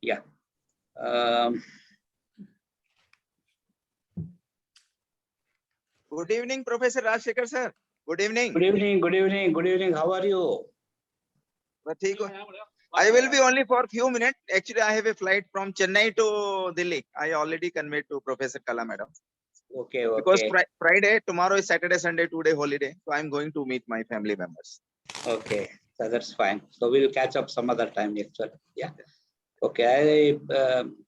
Yeah. Good evening, Professor Rajshekhar sir. Good evening. Good evening, good evening, good evening. How are you? I will be only for a few minutes. Actually, I have a flight from Chennai to Delhi. I already conveyed to Professor Kala madam. Okay, Because okay. Friday, tomorrow is Saturday, Sunday, 2-day holiday. So I'm going to meet my family members. Okay, so that's fine. So we'll catch up some other time actually. Yeah. Okay,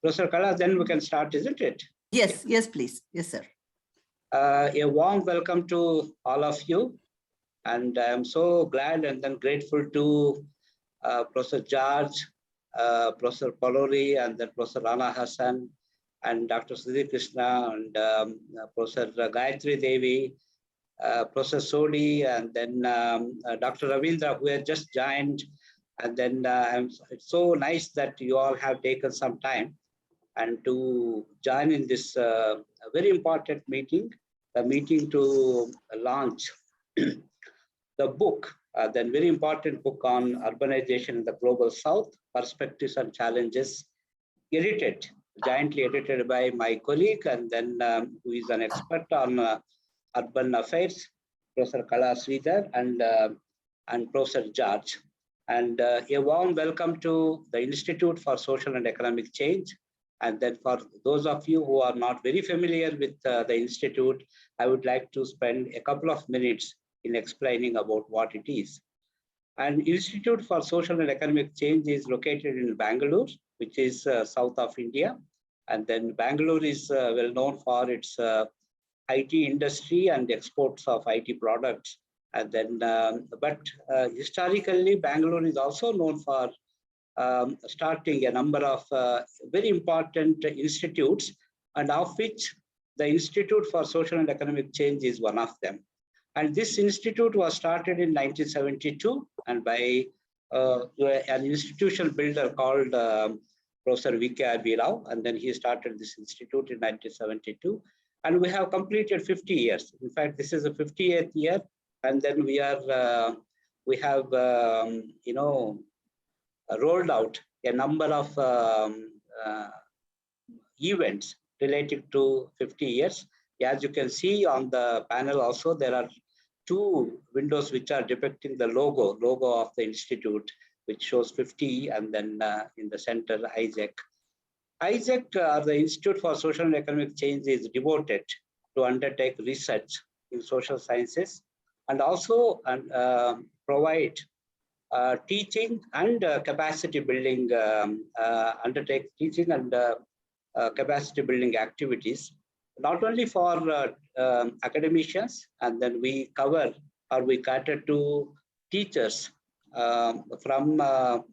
Professor Kala, then we can start, isn't it? Yes, yes, please. Yes, sir. A warm welcome to all of you. And I'm so glad and then grateful to Professor George, Professor Palori, and then Professor Rana Hassan, and Dr. Sridhar Krishna, and Professor Gayatri Devi, Professor Sodi, and then Dr. Ravindra, who has just joined. And then it's so nice that you all have taken some time and to join in this very important meeting, the meeting to launch the book, then very important book on urbanization in the global South, perspectives and challenges, jointly edited by my colleague, and then who is an expert on urban affairs, Professor Kala Sridhar and Professor George. And a warm welcome to the Institute for Social and Economic Change. And then for those of you who are not very familiar with the Institute, I would like to spend a couple of minutes in explaining about what it is. And Institute for Social and Economic Change is located in Bangalore, which is south of India. And then Bangalore is well known for its IT industry and exports of IT products. And then, historically, Bangalore is also known for starting a number of very important institutes, and of which the Institute for Social and Economic Change is one of them. And this institute was started in 1972 and by an institutional builder called Professor V.K. Abhirao, and then he started this institute in 1972. And we have completed 50 years. In fact, this is the 58th year, and then we have rolled out a number of events related to 50 years. As you can see on the panel also, there are two windows which are depicting the logo of the institute, which shows 50, and then in the center, ISEC. ISEC, the Institute for Social and Economic Change, is devoted to undertake research in social sciences and also provide teaching and capacity building, undertake teaching and capacity building activities, not only for academicians, and then we cover or we cater to teachers from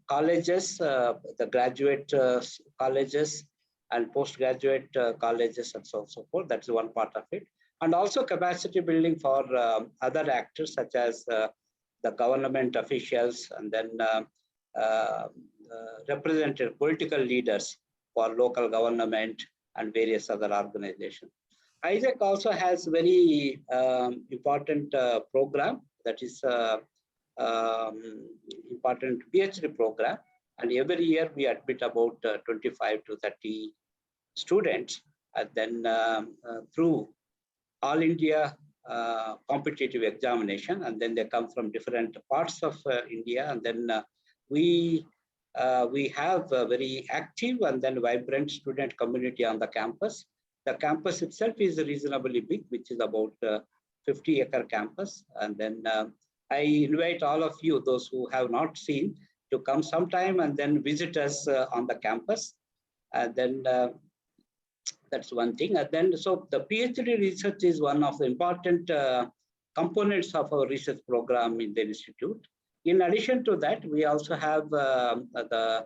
colleges, the graduate colleges and postgraduate colleges and so on and so forth. That's one part of it. And also capacity building for other actors such as the government officials, and then represented political leaders for local government and various other organizations. ISEC also has very important program, that is important PhD program, and every year we admit about 25 to 30 students, and then through All India competitive examination, and then they come from different parts of India, and then we have a very active and then vibrant student community on the campus. The campus itself is reasonably big, which is about 50-acre campus, and then I invite all of you, those who have not seen, to come sometime and then visit us on the campus, and then that's one thing. And then, so the PhD research is one of the important components of our research program in the institute. In addition to that, we also have our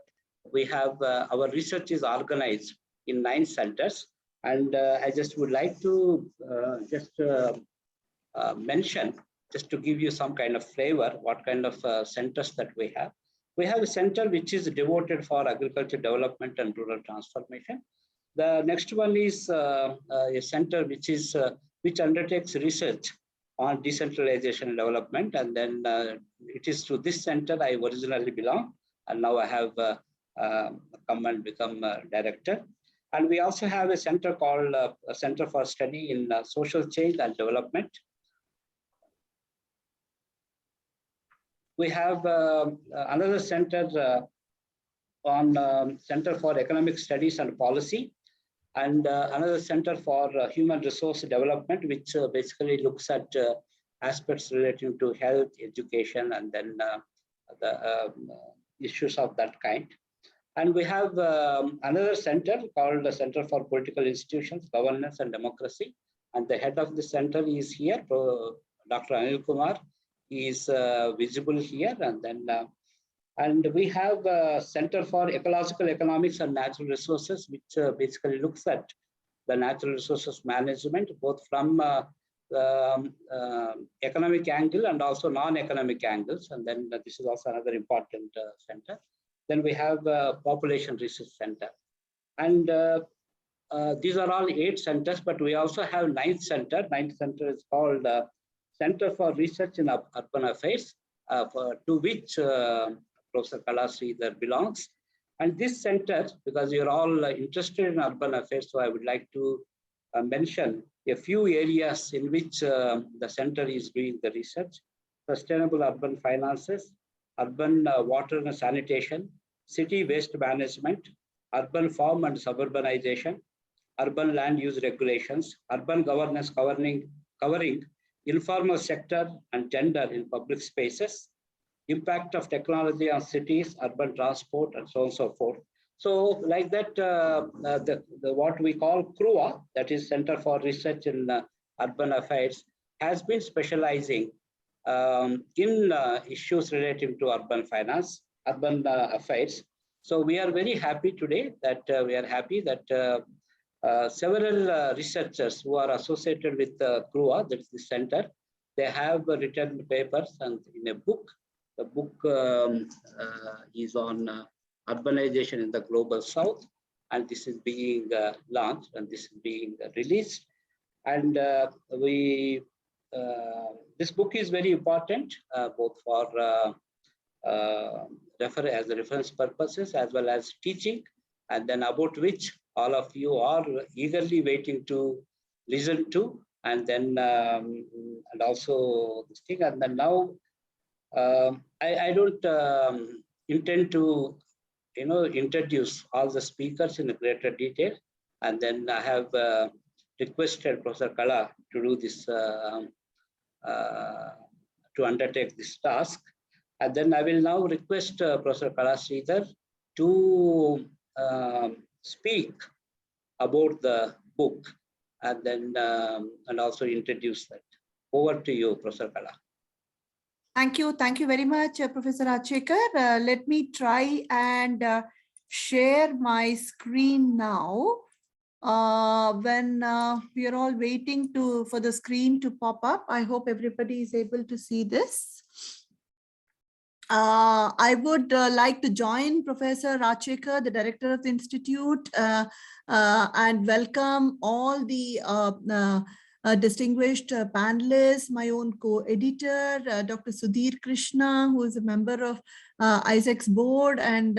research is organized in 9 centers, and I just would like to mention, just to give you some kind of flavor, what kind of centers that we have. We have a center which is devoted for agriculture development and rural transformation. The next one is a center which undertakes research on decentralization and development, and then it is to this center I originally belong, and now I have come and become a director. And we also have a center called a Center for Study in Social Change and Development. We have another center on Center for Economic Studies and Policy, and another Center for Human Resource Development, which basically looks at aspects relating to health, education, and then the issues of that kind. And we have another center called the Center for Political Institutions, Governance and Democracy. And the head of the center is here, Dr. Anil Kumar. He is visible here. And then, and we have a Center for Ecological Economics and Natural Resources, which basically looks at the natural resources management, both from economic angle and also non-economic angles. And then this is also another important center. Then we have a Population Research Center. And these are all 8 centers, but we also have 9th center. 9th center is called Center for Research in Urban Affairs, to which Professor Sridhar belongs. And this center, because you're all interested in urban affairs, so I would like to mention a few areas in which the center is doing the research: sustainable urban finances, urban water and sanitation, city waste management, urban farm and suburbanization, urban land use regulations, urban governance covering informal sector and gender in public spaces, impact of technology on cities, urban transport, and so on and so forth. So like that, what we call CRUA, that is Center for Research in Urban Affairs, has been specializing in issues relating to urban finance, urban affairs. So we are very happy today that several researchers who are associated with CRUA, that's the center, they have written papers and in a book. The book is on urbanization in the global south, and this is being launched and this is being released. And this book is very important both for as a reference purposes as well as teaching, and then about which all of you are eagerly waiting to listen to, and then and also this thing. And then now I don't intend to introduce all the speakers in greater detail, and then I have requested Professor Kala to do this to undertake this task. And then I will now request Professor Kala Sridhar to speak about the book, and then and also introduce that. Over to you, Professor Kala. Thank you very much, Professor Achekar. Let me try and share my screen now. When we are all waiting for the screen to pop up, I hope everybody is able to see this. I would like to join Professor Achekar, the director of the Institute, and welcome all the distinguished panelists, my own co-editor, Dr. Sudhir Krishna, who is a member of ISEC's board, and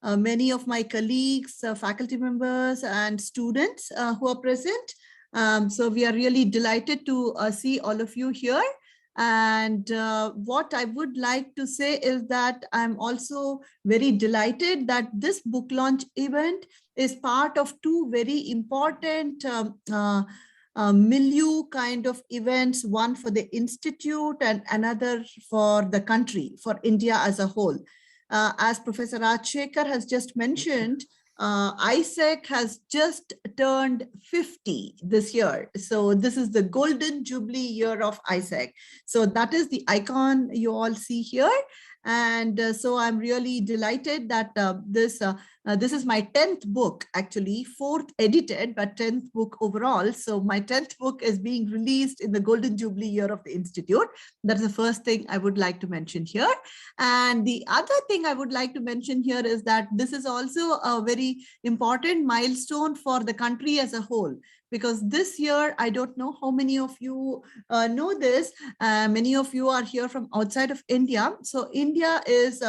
many of my colleagues, faculty members, and students who are present. So we are really delighted to see all of you here. And what I would like to say is that I'm also very delighted that this book launch event is part of 2 very important milieu kind of events, one for the Institute and another for the country, for India as a whole. As Professor Achekar has just mentioned, ISEC has just turned 50 this year. So this is the golden jubilee year of ISEC. So that is the icon you all see here. And so I'm really delighted that this is my 10th book, actually 4th edited, but 10th book overall. So my 10th book is being released in the Golden Jubilee year of the Institute. That's the first thing I would like to mention here. And the other thing I would like to mention here is that this is also a very important milestone for the country as a whole, because this year, I don't know how many of you know this, many of you are here from outside of India. So India is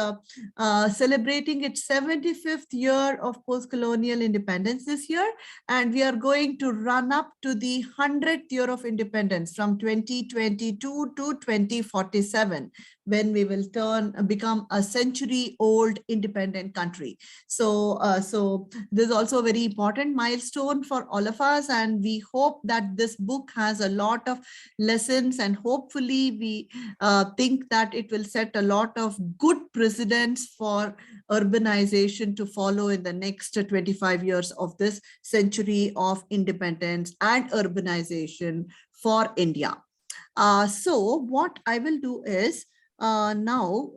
celebrating its 75th year of post-colonial independence this year, and we are going to run up to the 100th year of independence from 2022 to 2047, when we will become a century-old independent country. So, so this is also a very important milestone for all of us, and we hope that this book has a lot of lessons, and hopefully we think that it will set a lot of good precedents for urbanization to follow in the next 25 years of this century of independence and urbanization for India. So what I will do is now,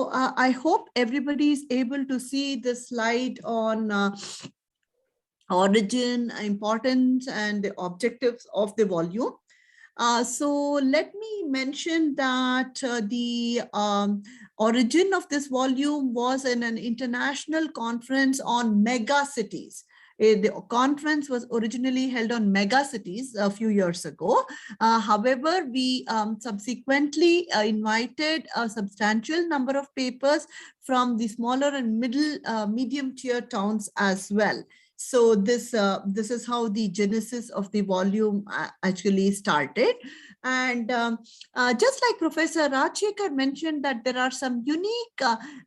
I hope everybody is able to see the slide on origin, importance, and the objectives of the volume. So let me mention that the origin of this volume was in an international conference on mega cities. The conference was originally held on mega cities a few years ago. However, we subsequently invited a substantial number of papers from the smaller and medium tier towns as well. So this is how the genesis of the volume actually started. And just like Professor Rajshekar mentioned that there are some unique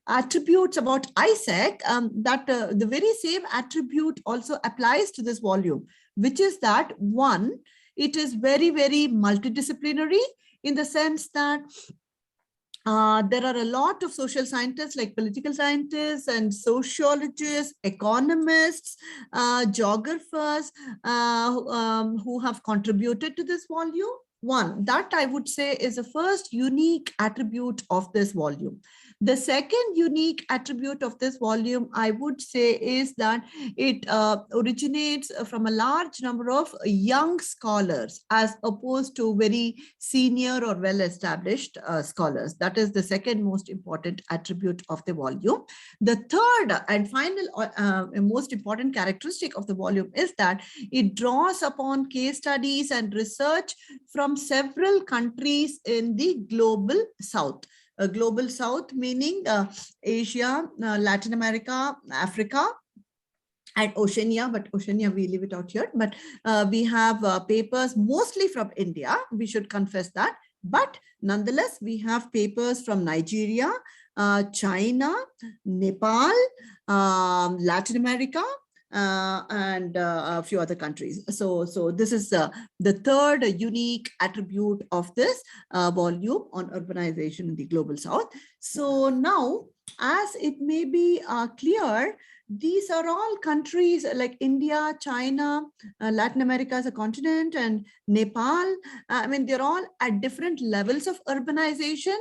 attributes about ISEC, that the very same attribute also applies to this volume, which is that one, it is very, very multidisciplinary in the sense that there are a lot of social scientists like political scientists and sociologists, economists, geographers who have contributed to this volume. One, that I would say is the first unique attribute of this volume. The second unique attribute of this volume, I would say, is that it originates from a large number of young scholars as opposed to very senior or well-established scholars. That is the second most important attribute of the volume. The third and final most important characteristic of the volume is that it draws upon case studies and research from several countries in the global south. Global south meaning Asia, Latin America, Africa, and Oceania, but Oceania we leave it out here. But we have papers mostly from India, we should confess that. But nonetheless, we have papers from Nigeria, China, Nepal, Latin America, and a few other countries. So this is the third unique attribute of this volume on urbanization in the global south. So now, as it may be clear, these are all countries like India, China, Latin America as a continent, and Nepal. I mean, they're all at different levels of urbanization.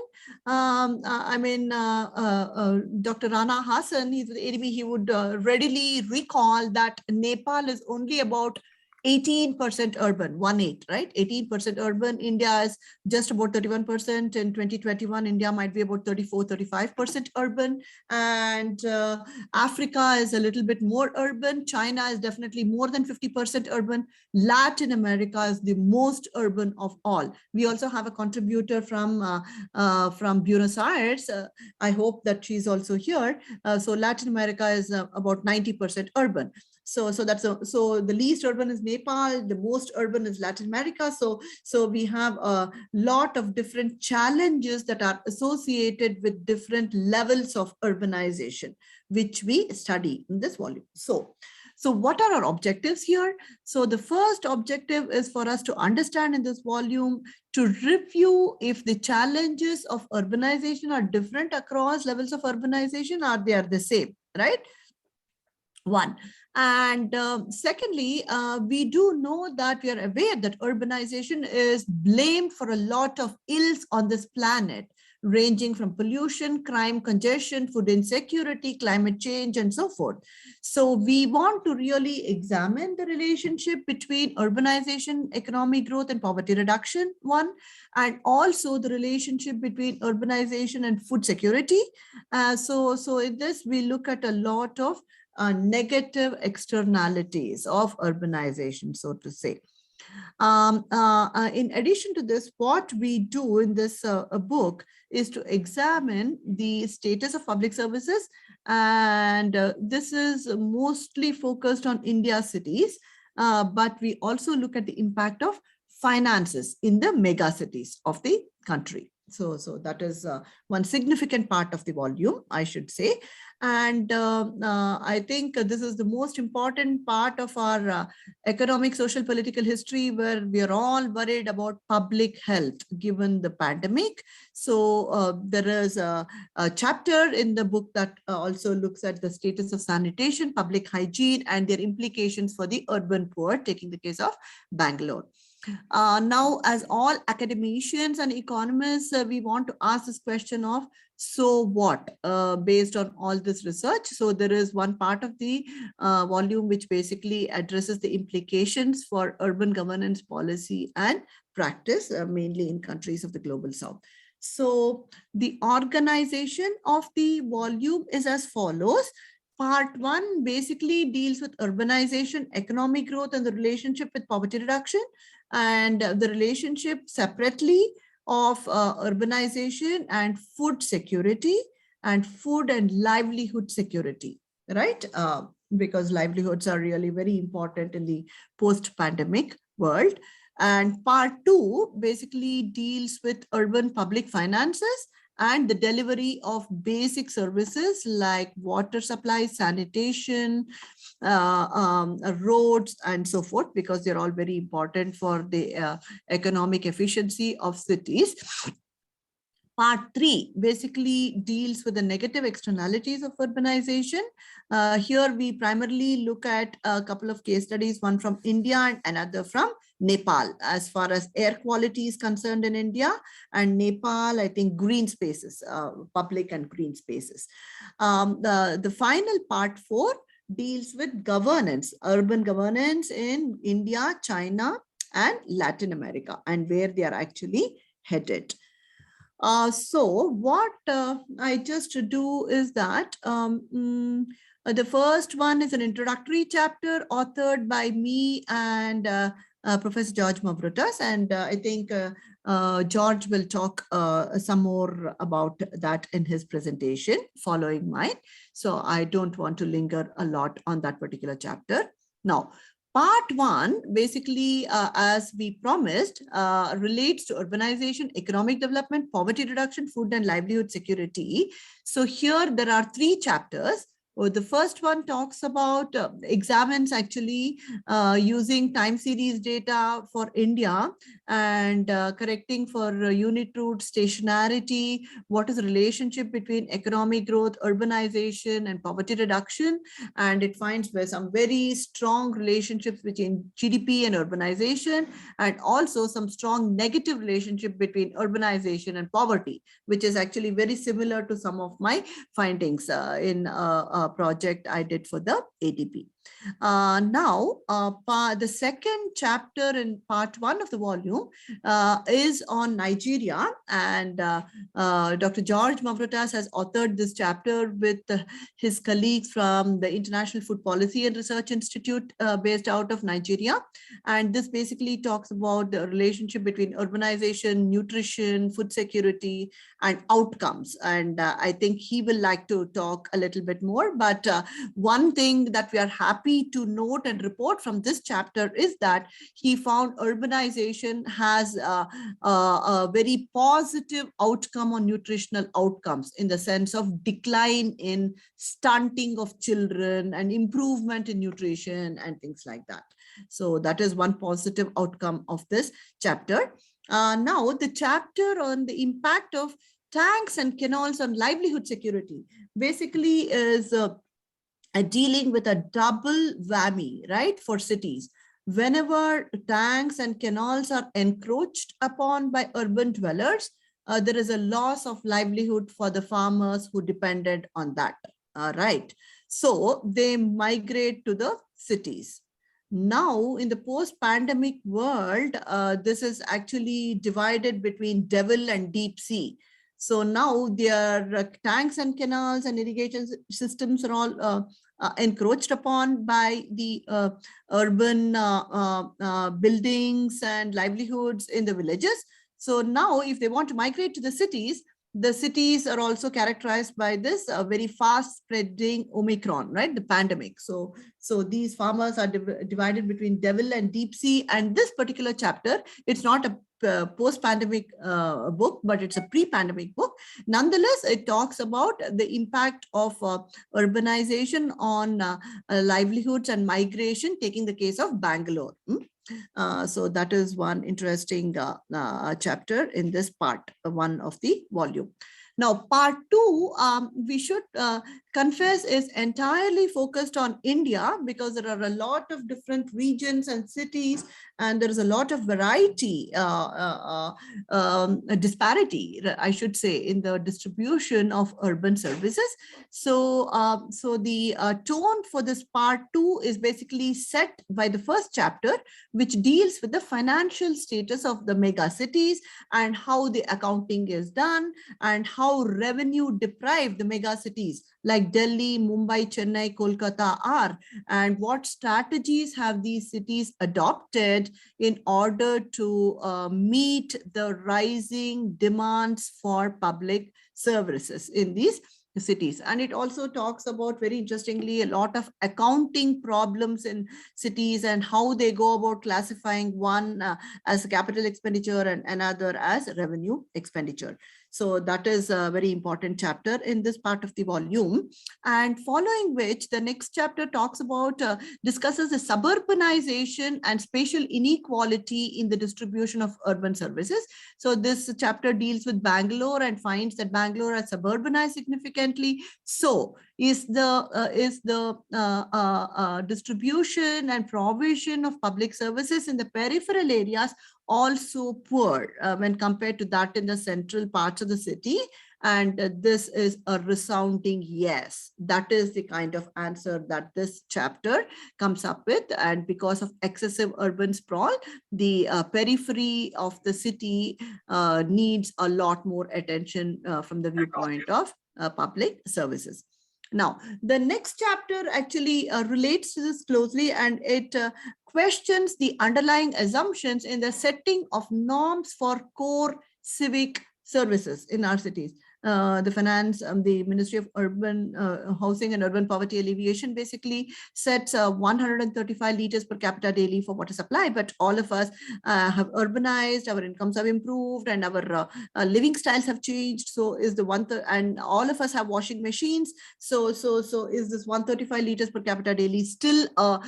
Dr. Rana Hassan, he's with ADB, he would readily recall that Nepal is only about 18% urban, 1/8, right? 18% urban. India is just about 31%. In 2021, India might be about 34-35% urban. And Africa is a little bit more urban. China is definitely more than 50% urban. Latin America is the most urban of all. We also have a contributor from Buenos Aires. I hope that she's also here. So Latin America is about 90% urban. So the least urban is Nepal, the most urban is Latin America. So we have a lot of different challenges that are associated with different levels of urbanization, which we study in this volume. So what are our objectives here? So the first objective is for us to understand in this volume, to review if the challenges of urbanization are different across levels of urbanization, or they are the same, right? One. And secondly, we do know that we are aware that urbanization is blamed for a lot of ills on this planet, ranging from pollution, crime, congestion, food insecurity, climate change, and so forth. So we want to really examine the relationship between urbanization, economic growth, and poverty reduction, one, and also the relationship between urbanization and food security. So in this, we look at a lot of negative externalities of urbanization, so to say. In addition to this, what we do in this book is to examine the status of public services, and this is mostly focused on India cities, but we also look at the impact of finances in the mega cities of the country. So that is one significant part of the volume, I should say. And I think this is the most important part of our economic, social, political history, where we are all worried about public health given the pandemic. So there is a chapter in the book that also looks at the status of sanitation, public hygiene, and their implications for the urban poor, taking the case of Bangalore. Now, as all academicians and economists, we want to ask this question of, so what, based on all this research. So there is one part of the volume which basically addresses the implications for urban governance policy and practice, mainly in countries of the global south. So the organization of the volume is as follows. Part 1 basically deals with urbanization, economic growth, and the relationship with poverty reduction, and the relationship separately of urbanization and food security, and food and livelihood security, right? Because livelihoods are really very important in the post-pandemic world. And part 2 basically deals with urban public finances and the delivery of basic services like water supply, sanitation, roads, and so forth, because they're all very important for the economic efficiency of cities. Part 3 basically deals with the negative externalities of urbanization. Here we primarily look at a couple of case studies, one from India and another from Nepal, as far as air quality is concerned in India, and Nepal, I think green spaces, public and green spaces. The final part 4 deals with governance, urban governance in India, China, and Latin America, and where they are actually headed. So what I just do is that the first one is an introductory chapter authored by me and Professor George Mavrotas, and I think George will talk some more about that in his presentation following mine. So I don't want to linger a lot on that particular chapter. Now, part 1, basically, as we promised, relates to urbanization, economic development, poverty reduction, food and livelihood security. So here there are 3 chapters. The first one talks about, examines actually using time series data for India and correcting for unit route stationarity, what is the relationship between economic growth, urbanization, and poverty reduction. And it finds some very strong relationships between GDP and urbanization, and also some strong negative relationship between urbanization and poverty, which is actually very similar to some of my findings in project I did for the ADP. Now, the second chapter in part 1 of the volume is on Nigeria, and Dr. George Mavrotas has authored this chapter with his colleagues from the International Food Policy and Research Institute based out of Nigeria. And this basically talks about the relationship between urbanization, nutrition, food security, and outcomes. And I think he will like to talk a little bit more. But one thing that we are happy to note and report from this chapter is that he found urbanization has a very positive outcome on nutritional outcomes, in the sense of decline in stunting of children and improvement in nutrition and things like that. So that is one positive outcome of this chapter. Now, the chapter on the impact of tanks and canals on livelihood security basically is dealing with a double whammy, right, for cities. Whenever tanks and canals are encroached upon by urban dwellers, there is a loss of livelihood for the farmers who depended on that, right? So they migrate to the cities. Now, in the post-pandemic world, this is actually divided between devil and deep sea. So now their tanks and canals and irrigation systems are all encroached upon by the urban buildings and livelihoods in the villages. So now if they want to migrate to the cities are also characterized by this very fast spreading Omicron, right? The pandemic. So these farmers are divided between devil and deep sea. And this particular chapter, it's not a post-pandemic book, but it's a pre-pandemic book. Nonetheless, it talks about the impact of urbanization on livelihoods and migration, taking the case of Bangalore. So that is one interesting chapter in this part one of the volume. Now, part two, we should confess, is entirely focused on India, because there are a lot of different regions and cities, and there is a lot of variety, disparity, I should say, in the distribution of urban services. So, the tone for this part two is basically set by the first chapter, which deals with the financial status of the mega cities and how the accounting is done and how revenue deprived the mega cities like Delhi, Mumbai, Chennai, Kolkata are, and what strategies have these cities adopted in order to meet the rising demands for public services in these cities. And it also talks about, very interestingly, a lot of accounting problems in cities and how they go about classifying one as capital expenditure and another as revenue expenditure. So that is a very important chapter in this part of the volume. And following which, the next chapter talks about, discusses the suburbanization and spatial inequality in the distribution of urban services. So this chapter deals with Bangalore and finds that Bangalore has suburbanized significantly. So is the distribution and provision of public services in the peripheral areas also poor when compared to that in the central parts of the city? And this is a resounding yes. That is the kind of answer that this chapter comes up with. And because of excessive urban sprawl, the periphery of the city needs a lot more attention from the viewpoint of public services. Now, the next chapter actually relates to this closely, and it questions the underlying assumptions in the setting of norms for core civic services in our cities. The Ministry of Urban Housing and Urban Poverty Alleviation basically sets 135 liters per capita daily for water supply, but all of us have urbanized, our incomes have improved, and our living styles have changed. So is the and all of us have washing machines. So is this 135 liters per capita daily still a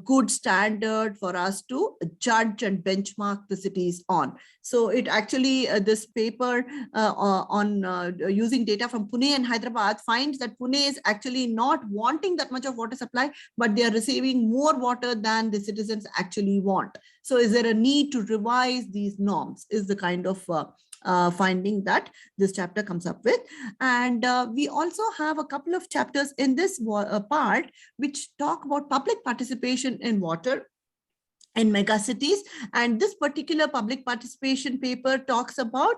good standard for us to judge and benchmark the cities on? So it actually, this paper on using data from Pune and Hyderabad finds that Pune is actually not wanting that much of water supply, but they are receiving more water than the citizens actually want. So is there a need to revise these norms, is the kind of finding that this chapter comes up with. And we also have a couple of chapters in this part which talk about public participation in water in megacities. And this particular public participation paper talks about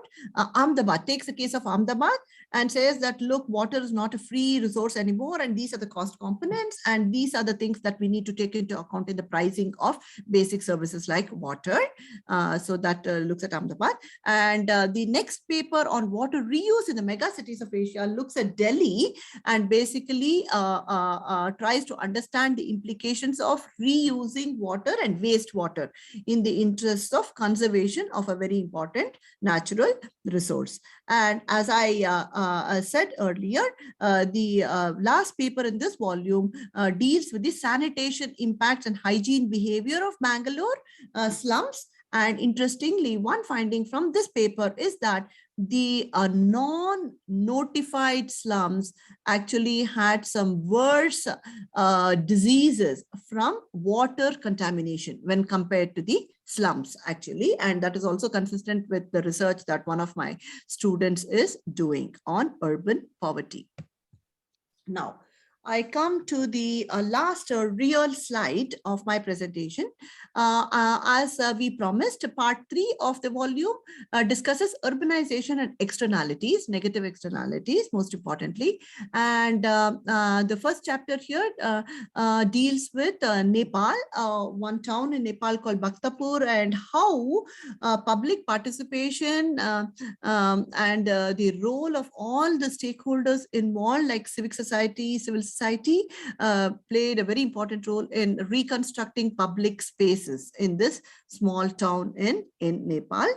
Ahmedabad, takes the case of Ahmedabad and says that, look, water is not a free resource anymore, and these are the cost components, and these are the things that we need to take into account in the pricing of basic services like water. So that looks at Ahmedabad. And the next paper on water reuse in the megacities of Asia looks at Delhi and basically tries to understand the implications of reusing water and wastewater in the interests of conservation of a very important natural resource. And as I said earlier, the last paper in this volume deals with the sanitation impacts and hygiene behavior of Bangalore slums. And interestingly, one finding from this paper is that the non-notified slums actually had some worse diseases from water contamination when compared to the slums actually. And that is also consistent with the research that one of my students is doing on urban poverty. Now, I come to the last real slide of my presentation. As we promised, part 3 of the volume discusses urbanization and externalities, negative externalities, most importantly. And the first chapter here deals with Nepal, one town in Nepal called Bhaktapur, and how public participation and the role of all the stakeholders involved, like civic society, civil society, played a very important role in reconstructing public spaces in this small town in Nepal.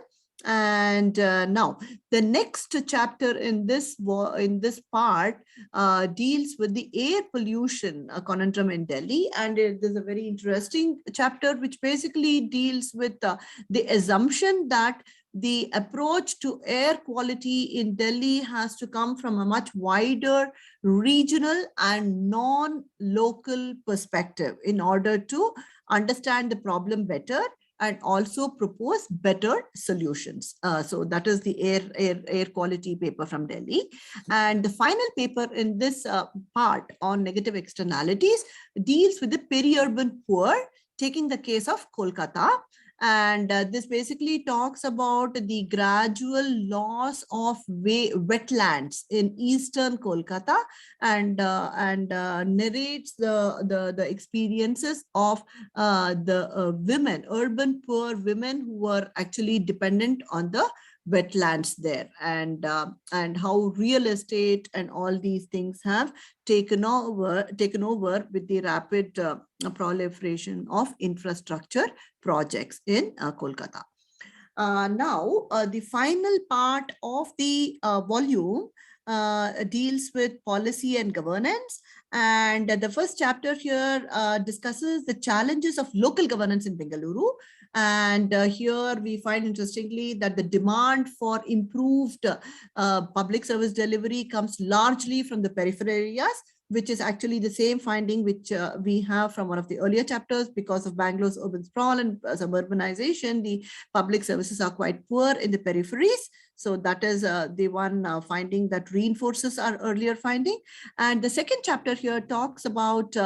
And now the next chapter in this part deals with the air pollution conundrum in Delhi, and there's a very interesting chapter which basically deals with the assumption that the approach to air quality in Delhi has to come from a much wider regional and non-local perspective in order to understand the problem better and also propose better solutions. So that is the air quality paper from Delhi. And the final paper in this part on negative externalities deals with the peri-urban poor, taking the case of Kolkata. And this basically talks about the gradual loss of wetlands in eastern Kolkata, and narrates the experiences of the women, urban poor women who were actually dependent on the wetlands there, and how real estate and all these things have taken over with the rapid proliferation of infrastructure projects in Kolkata. Now, the final part of the volume deals with policy and governance. And the first chapter here discusses the challenges of local governance in Bengaluru. And here we find interestingly that the demand for improved public service delivery comes largely from the peripheral areas, which is actually the same finding which we have from one of the earlier chapters. Because of Bangalore's urban sprawl and suburbanization, the public services are quite poor in the peripheries. So that is the one finding that reinforces our earlier finding. And the second chapter here talks about,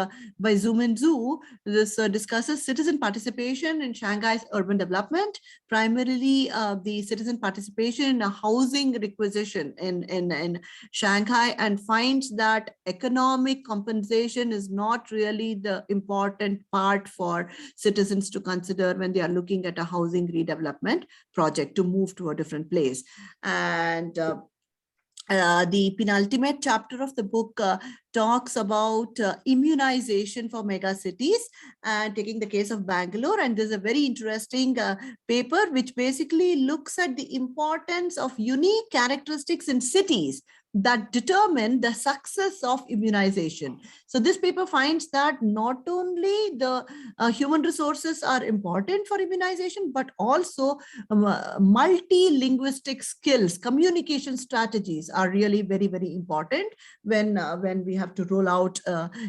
by Zoomin Zoo, this discusses citizen participation in Shanghai's urban development, primarily the citizen participation in a housing requisition in Shanghai, and finds that economic compensation is not really the important part for citizens to consider when they are looking at a housing redevelopment project to move to a different place. And the penultimate chapter of the book talks about immunization for mega cities, and taking the case of Bangalore. And there's a very interesting paper which basically looks at the importance of unique characteristics in cities that determine the success of immunization. So this paper finds that not only the human resources are important for immunization, but also multi-linguistic skills, communication strategies are really very, very important when we have to roll out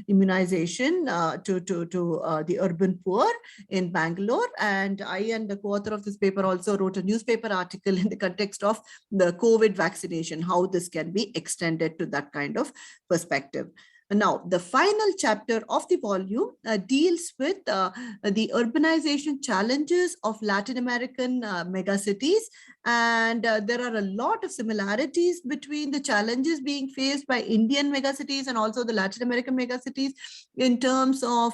immunization to the urban poor in Bangalore. And I and the co-author of this paper also wrote a newspaper article in the context of the COVID vaccination, how this can be extended to that kind of perspective. Now, the final chapter of the volume deals with the urbanization challenges of Latin American megacities. And there are a lot of similarities between the challenges being faced by Indian megacities and also the Latin American megacities in terms of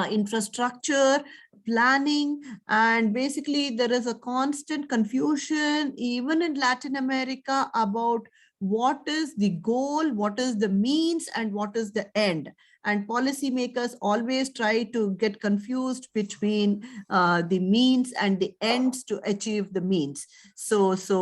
infrastructure, planning, and basically there is a constant confusion even in Latin America about what is the goal, what is the means, and what is the end. And policymakers always try to get confused between the means and the ends to achieve the means. So this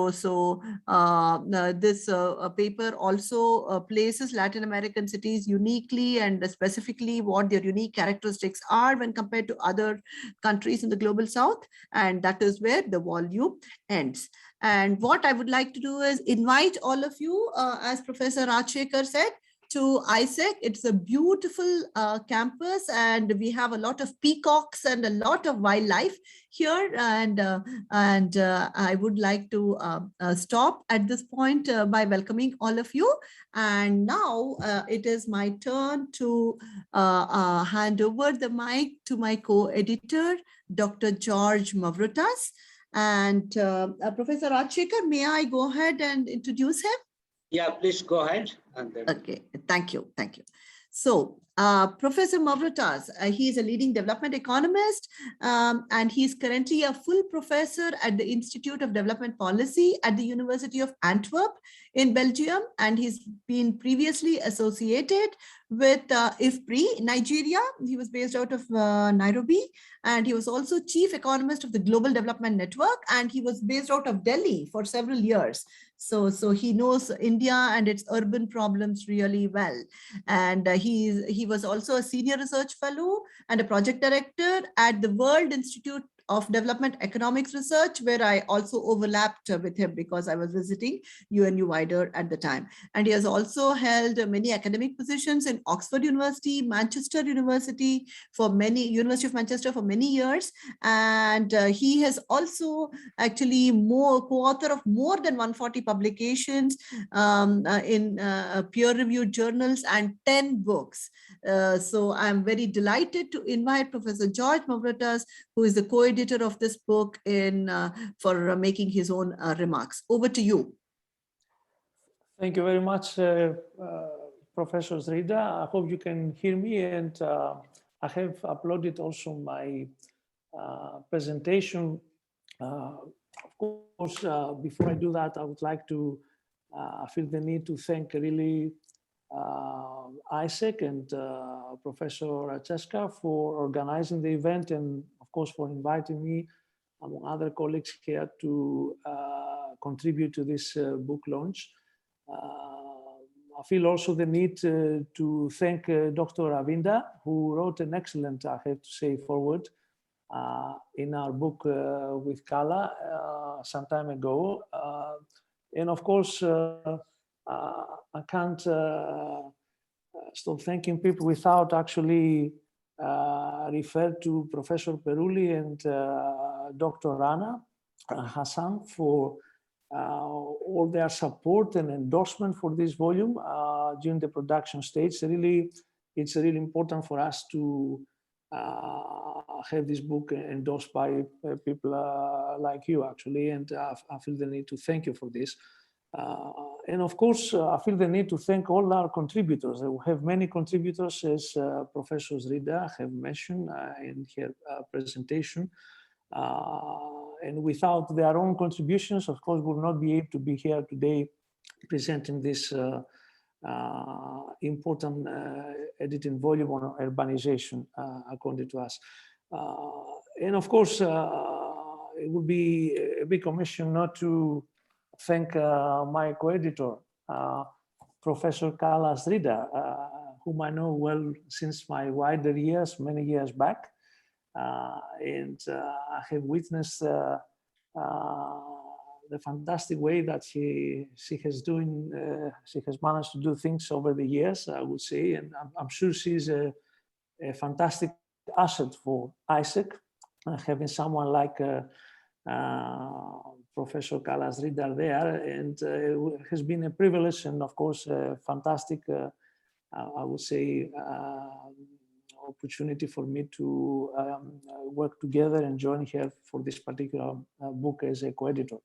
paper also places Latin American cities uniquely and specifically what their unique characteristics are when compared to other countries in the global south. And that is where the volume ends. And what I would like to do is invite all of you, as Professor Rajshekhar said, to ISEC. It's a beautiful campus, and we have a lot of peacocks and a lot of wildlife here. And I would like to stop at this point by welcoming all of you. And now it is my turn to hand over the mic to my co-editor, Dr. George Mavrotas. And Professor Rajshekar, may I go ahead and introduce him? Yeah, please go ahead. And then... Okay, thank you. Thank you. So Professor Mavrotas, he is a leading development economist, and he is currently a full professor at the Institute of Development Policy at the University of Antwerp in Belgium, and he's been previously associated with IFPRI, Nigeria. He was based out of Nairobi, and he was also chief economist of the Global Development Network, and he was based out of Delhi for several years. So he knows India and its urban problems really well. And he was also a senior research fellow and a project director at the World Institute of Development Economics Research, where I also overlapped with him because I was visiting UNU wider at the time. And he has also held many academic positions in Oxford University, Manchester University, University of Manchester for many years. And he has also actually co-author of more than 140 publications in peer-reviewed journals and 10 books. So I'm very delighted to invite Professor George Mavrotas, who is the co-editor of this book, for making his own remarks. Over to you. Thank you very much, Professor Sridhar. I hope you can hear me, and I have uploaded also my presentation. Of course, before I do that, I would like to feel the need to thank really ISEC and Professor Rajshekar for organizing the event, and of course for inviting me, among other colleagues here, to contribute to this book launch. I feel also the need to thank Dr. Ravinda, who wrote an excellent, I have to say, foreword in our book with Kala some time ago. And of course, I can't stop thanking people without actually refer to Professor Perulli and Dr. Rana Hassan for all their support and endorsement for this volume during the production stage. It's really important for us to have this book endorsed by people like you, actually, and I feel the need to thank you for this. And of course, I feel the need to thank all our contributors. We have many contributors, as Professor Sridhar have mentioned in her presentation. And without their own contributions, of course, we will not be able to be here today presenting this important editing volume on urbanization, according to us. And of course, it would be a big omission not to thank my co-editor, Professor Kala Sridhar, whom I know well since my wider years, many years back. And I have witnessed the fantastic way that she has managed to do things over the years, I would say, and I'm sure she's a fantastic asset for ISEC, having someone like Professor Kala Sridhar there, and it has been a privilege and of course a fantastic, I would say, opportunity for me to work together and join here for this particular book as a co-editor.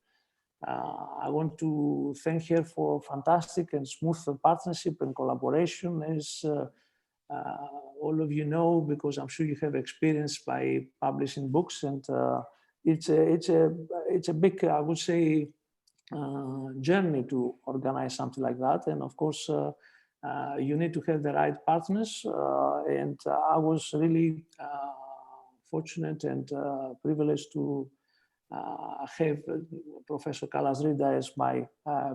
I want to thank her for fantastic and smooth partnership and collaboration, as all of you know, because I'm sure you have experience by publishing books, and it's a big, I would say, journey to organize something like that. And of course, you need to have the right partners. And I was really fortunate and privileged to have Professor Kala Sridhar as my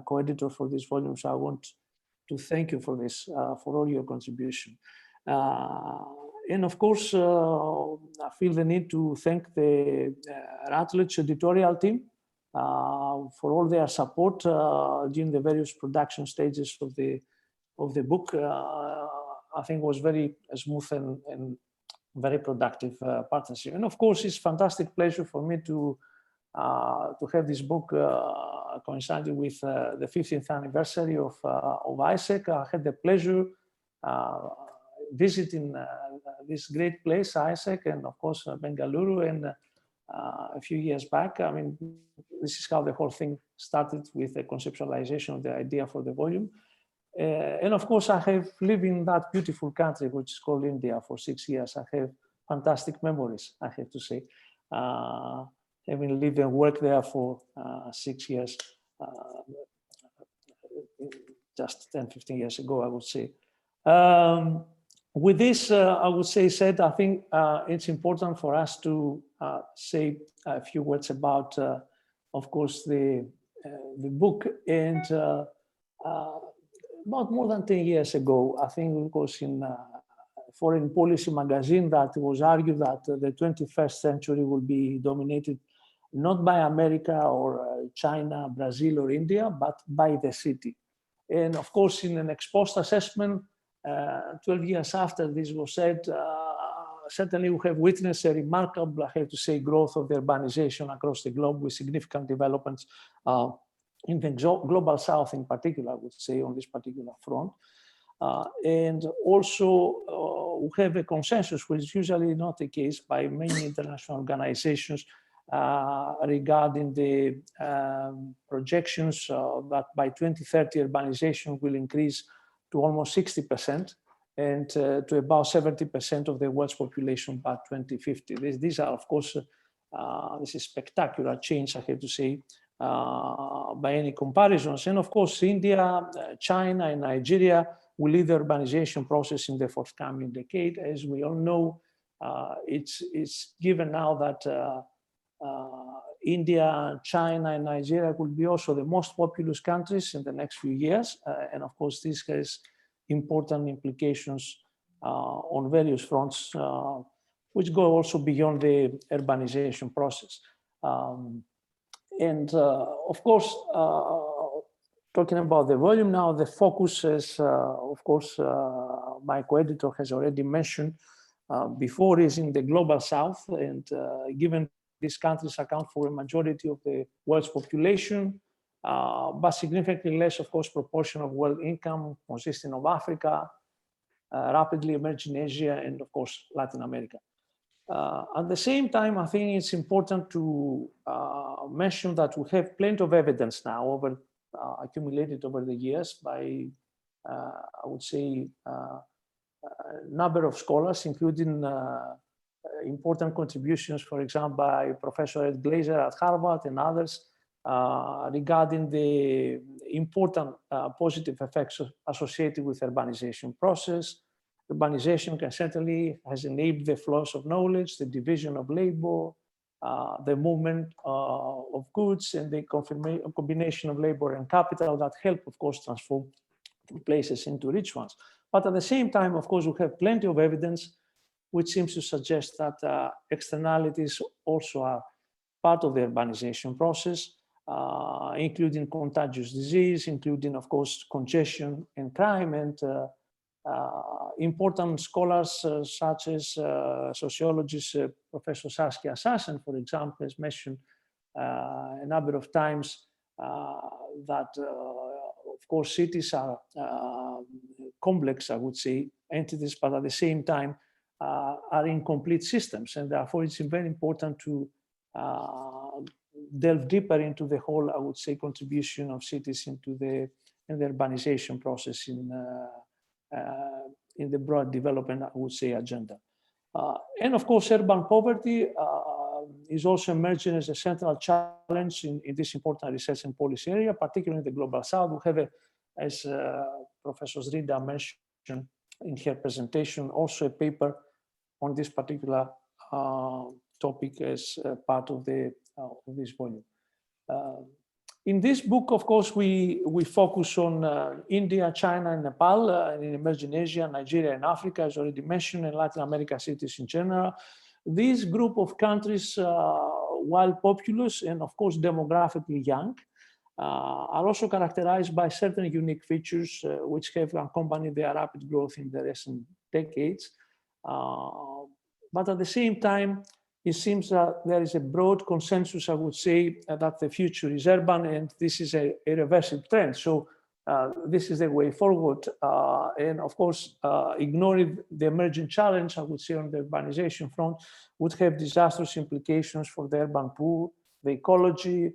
co-editor for this volume. So I want to thank you for this, for all your contribution. And of course, I feel the need to thank the Routledge editorial team for all their support during the various production stages of the the book, I think was very smooth and very productive partnership. And of course, it's fantastic pleasure for me to have this book coinciding with the 15th anniversary of ISEC. I had the pleasure visiting this great place, ISEC, and of course Bengaluru, and a few years back. I mean, this is how the whole thing started, with the conceptualization of the idea for the volume. And of course, I have lived in that beautiful country, which is called India, for 6 years. I have fantastic memories, I have to say. Having lived and worked there for 6 years, just 10, 15 years ago, I would say. With this, I would say said, I think it's important for us to say a few words about, of course, the book. And about more than 10 years ago, I think it was in Foreign Policy magazine that it was argued that the 21st century will be dominated not by America or China, Brazil, or India, but by the city. And of course, in an ex-post assessment, 12 years after this was said, certainly we have witnessed a remarkable, I have to say, growth of the urbanization across the globe, with significant developments in the global south in particular, I would say, on this particular front. And also we have a consensus, which is usually not the case by many international organizations, regarding the projections that by 2030 urbanization will increase to almost 60% and to about 70% of the world's population by 2050. These are, of course, this is spectacular change, I have to say, by any comparisons. And of course, India, China, and Nigeria will lead the urbanization process in the forthcoming decade. As we all know, it's given now that India, China, and Nigeria will be also the most populous countries in the next few years. And of course, this has important implications on various fronts, which go also beyond the urbanization process. And of course, talking about the volume now, the focus is, of course, my co-editor has already mentioned before, is in the global south. And given these countries account for a majority of the world's population, but significantly less, of course, proportion of world income, consisting of Africa, rapidly emerging Asia, and of course, Latin America. At the same time, I think it's important to mention that we have plenty of evidence now accumulated over the years by, I would say, a number of scholars, including important contributions, for example, by Professor Ed Glaser at Harvard and others, regarding the important positive effects associated with urbanization process. Urbanization can certainly has enabled the flows of knowledge, the division of labor, the movement of goods, and the combination of labor and capital that help, of course, transform places into rich ones. But at the same time, of course, we have plenty of evidence which seems to suggest that externalities also are part of the urbanization process, including contagious disease, including, of course, congestion and crime. And important scholars such as sociologist Professor Saskia Sassen, for example, has mentioned a number of times that, of course, cities are complex, I would say, entities, but at the same time are incomplete systems. And therefore, it's very important to delve deeper into the whole, I would say, contribution of cities into the urbanization process in the broad development, I would say, agenda. And of course, urban poverty is also emerging as a central challenge in this important research and policy area, particularly in the global south. We have, as Professor Sridhar mentioned in her presentation, also a paper on this particular topic as part of this volume. In this book, of course, we focus on India, China, and Nepal, and in emerging Asia, Nigeria, and Africa, as already mentioned, and Latin America cities in general. This group of countries, while populous and, of course, demographically young, are also characterized by certain unique features which have accompanied their rapid growth in the recent decades. But at the same time, it seems that there is a broad consensus, I would say, that the future is urban, and this is a reversible trend. So this is the way forward. And of course, ignoring the emerging challenge, I would say, on the urbanization front, would have disastrous implications for the urban poor, the ecology,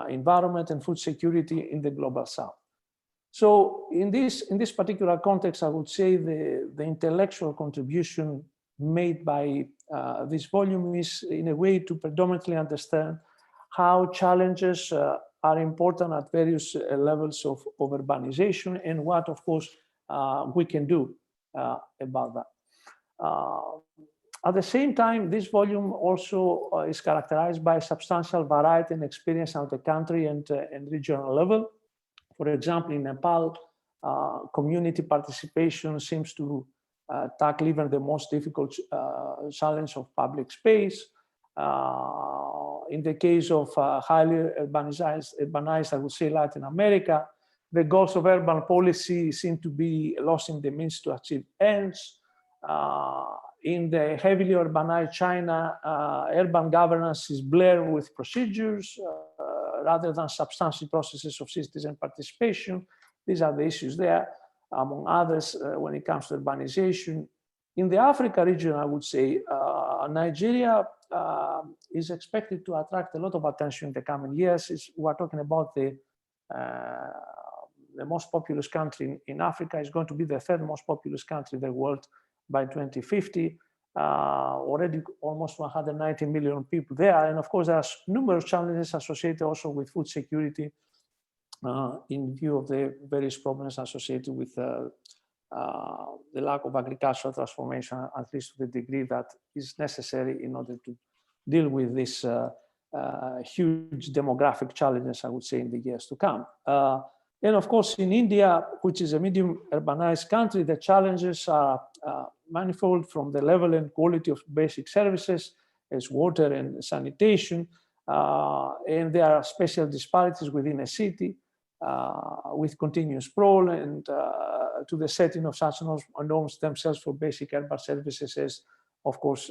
environment, and food security in the global south. So in this particular context, I would say the intellectual contribution made by this volume is in a way to predominantly understand how challenges are important at various levels of urbanization, and what, of course, we can do about that. At the same time, this volume also is characterized by substantial variety and experience at the country and regional level. For example, in Nepal, community participation seems to tackle even the most difficult challenge of public space. In the case of highly urbanized, I would say, Latin America, the goals of urban policy seem to be lost in the means to achieve ends. In the heavily urbanized China, urban governance is blurred with procedures rather than substantial processes of citizen participation. These are the issues there, among others, when it comes to urbanization. In the Africa region, I would say, Nigeria is expected to attract a lot of attention in the coming years. We're talking about the most populous country in Africa. Is going to be the third most populous country in the world by 2050. Already almost 190 million people there. And of course, there are numerous challenges associated also with food security in view of the various problems associated with the lack of agricultural transformation, at least to the degree that is necessary in order to deal with this huge demographic challenges, I would say, in the years to come. And of course, in India, which is a medium urbanized country, the challenges are manifold, from the level and quality of basic services as water and sanitation. And there are special disparities within a city with continuous sprawl, and to the setting of such norms themselves for basic urban services, as of course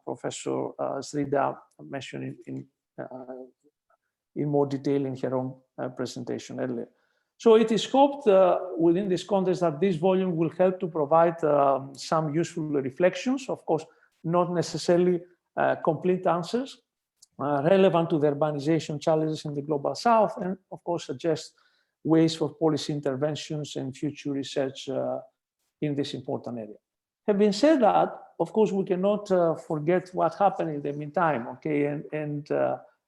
Professor Sridhar mentioned in more detail in her own presentation earlier. So it is hoped within this context that this volume will help to provide some useful reflections, of course, not necessarily complete answers relevant to the urbanization challenges in the global south, and of course suggest ways for policy interventions and future research in this important area. Having said that, of course, we cannot forget what happened in the meantime, okay? And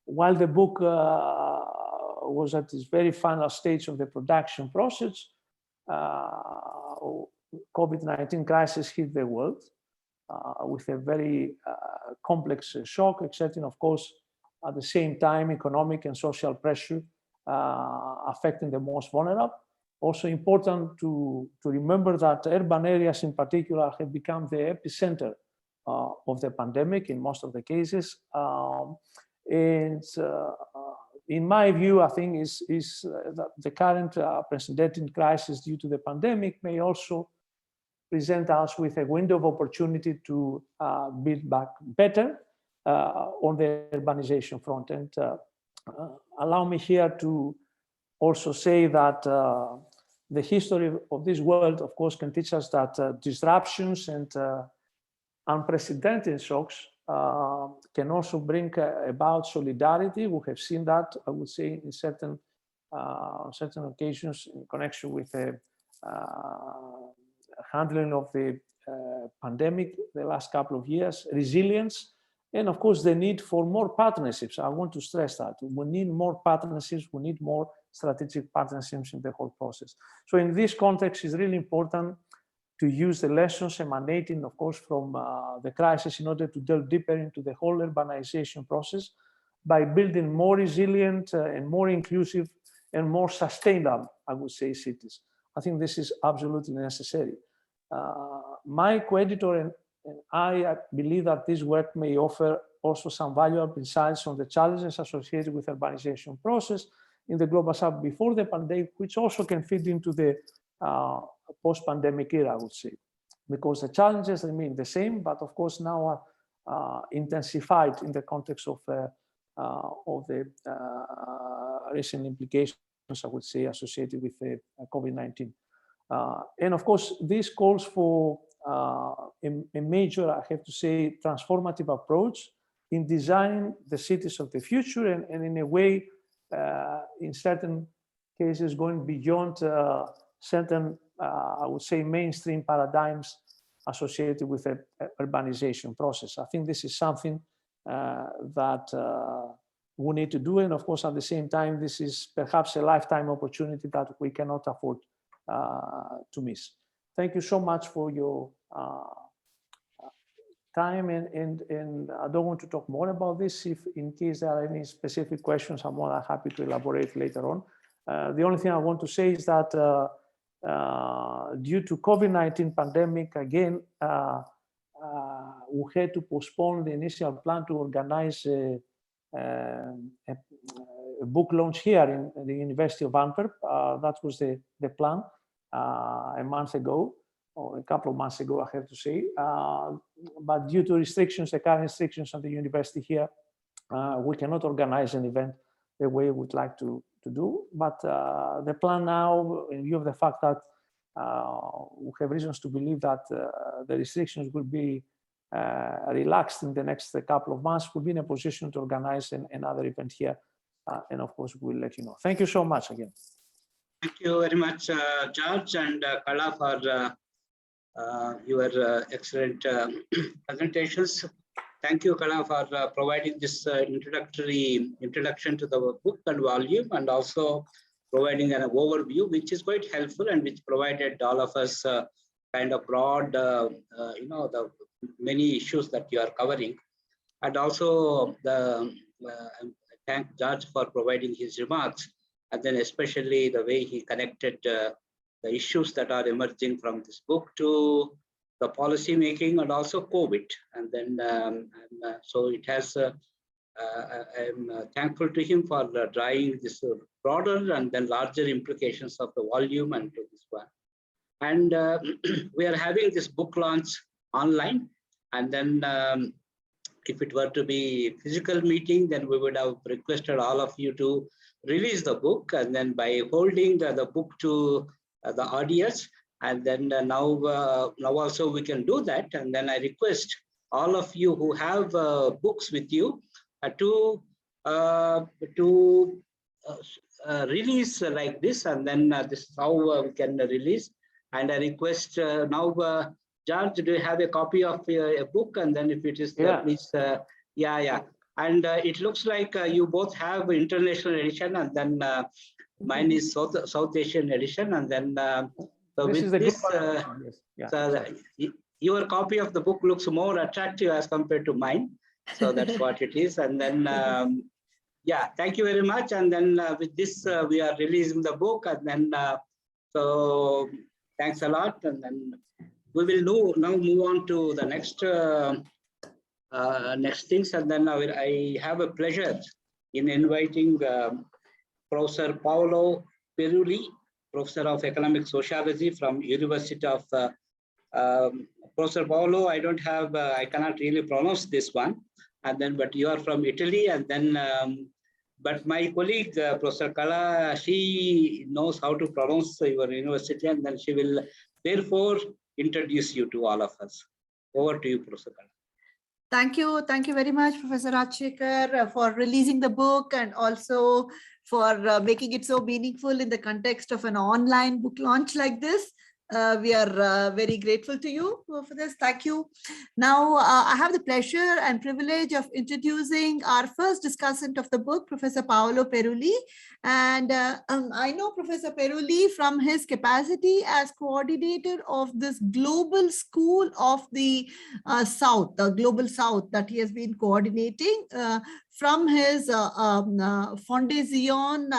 while the book was at this very final stage of the production process, COVID-19 crisis hit the world with a very complex shock, exerting, of course, at the same time, economic and social pressure affecting the most vulnerable. Also important to remember that urban areas in particular have become the epicenter of the pandemic in most of the cases. In my view, I think is that the current unprecedented crisis due to the pandemic may also present us with a window of opportunity to build back better on the urbanization front. And allow me here to also say that the history of this world, of course, can teach us that disruptions and unprecedented shocks can also bring about solidarity. We have seen that, I would say, in certain occasions in connection with the handling of the pandemic the last couple of years, resilience, and of course the need for more partnerships. I want to stress that we need more partnerships, we need more strategic partnerships in the whole process. So in this context, it's really important to use the lessons emanating, of course, from the crisis in order to delve deeper into the whole urbanization process by building more resilient and more inclusive and more sustainable, I would say, cities. I think this is absolutely necessary. My co-editor and I believe that this work may offer also some valuable insights on the challenges associated with the urbanization process in the Global South before the pandemic, which also can fit into the post-pandemic era, I would say, because the challenges remain the same, but of course now are intensified in the context of the recent implications, I would say, associated with COVID-19. And of course, this calls for a major, I have to say, transformative approach in designing the cities of the future, and in a way, in certain cases, going beyond certain, I would say, mainstream paradigms associated with the urbanization process. I think this is something that we need to do. And of course, at the same time, this is perhaps a lifetime opportunity that we cannot afford to miss. Thank you so much for your time, and I don't want to talk more about this. If in case there are any specific questions, I'm more than happy to elaborate later on. The only thing I want to say is that due to COVID-19 pandemic, again, we had to postpone the initial plan to organize a book launch here in the University of Antwerp. That was the plan a month ago, or a couple of months ago, I have to say. But due to restrictions, the current restrictions on the university here, we cannot organize an event the way we would like to do. But the plan now, in view of the fact that we have reasons to believe that the restrictions will be relaxed in the next couple of months, we'll be in a position to organize another event here. And of course, we'll let you know. Thank you so much again. Thank you very much, George and Kala, for your excellent presentations. Thank you, Kala, for providing this introduction to the book and volume, and also providing an overview, which is quite helpful and which provided all of us kind of broad, the many issues that you are covering. And also thank George for providing his remarks, and then especially the way he connected the issues that are emerging from this book to the policy making and also COVID. And then, so it has, I'm thankful to him for drawing this broader and then larger implications of the volume and to this one. And we are having this book launch online. And then if it were to be physical meeting, then we would have requested all of you to release the book, and then by holding the book to the audience, and then now also we can do that. And then I request all of you who have books with you to release like this, and then this is how we can release. And I request now, George, do you have a copy of a book? And then if it is there, please, yeah. And it looks like you both have international edition, and then mine is South Asian edition, and then so this with this, your copy of the book looks more attractive as compared to mine. So that's what it is. And then, yeah, thank you very much. And then with this, we are releasing the book, and then so thanks a lot. And then we will now move on to the next next things. And then I have a pleasure in inviting Professor Paolo Perulli, Professor of Economic Sociology from University of Professor Paolo. I don't have, I cannot really pronounce this one. And then, but you are from Italy, and then, but my colleague, Professor Kala, she knows how to pronounce your university, and then she will therefore introduce you to all of us. Over to you, Professor Kala. Thank you very much, Professor Rajshekhar, for releasing the book, and also for making it so meaningful in the context of an online book launch like this. We are very grateful to you for this. Thank you. Now, I have the pleasure and privilege of introducing our first discussant of the book, Professor Paolo Perulli. And I know Professor Perulli from his capacity as coordinator of this Global School of the South, the Global South that he has been coordinating from his Fondazione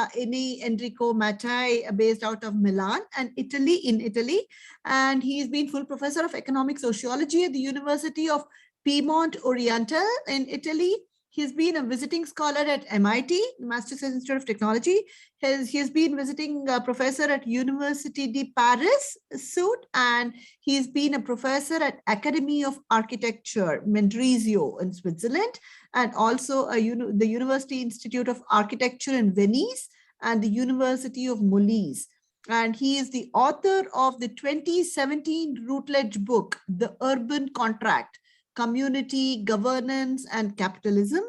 Enrico Mattei, based out of Milan and in Italy. And he's been full professor of economic sociology at the University of Piedmont Oriental in Italy. He's been a visiting scholar at MIT, Massachusetts Institute of Technology. He's been visiting professor at Université de Paris, Sud, and he's been a professor at Academy of Architecture, Mendrisio in Switzerland, and also the University Institute of Architecture in Venice and the University of Molise. And he is the author of the 2017 Routledge book, The Urban Contract, Community, Governance, and Capitalism.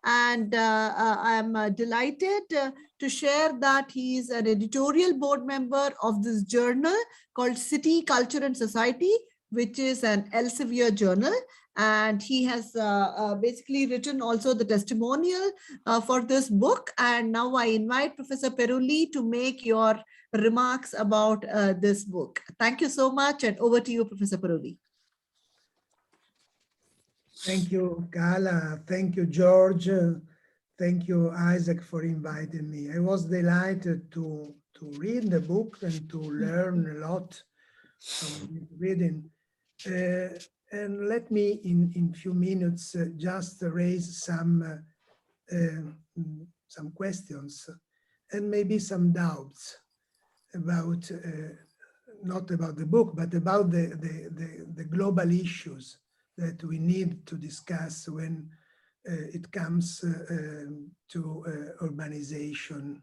And I'm delighted to share that he is an editorial board member of this journal called City, Culture, and Society, which is an Elsevier journal. And he has basically written also the testimonial for this book. And now I invite Professor Perulli to make your remarks about this book. Thank you so much, and over to you, Professor Perulli. Thank you, Carla. Thank you, George. Thank you, Isaac, for inviting me. I was delighted to read the book and to learn a lot from reading. And let me, in few minutes, just raise some questions and maybe some doubts about, not about the book, but about the global issues that we need to discuss when it comes to urbanization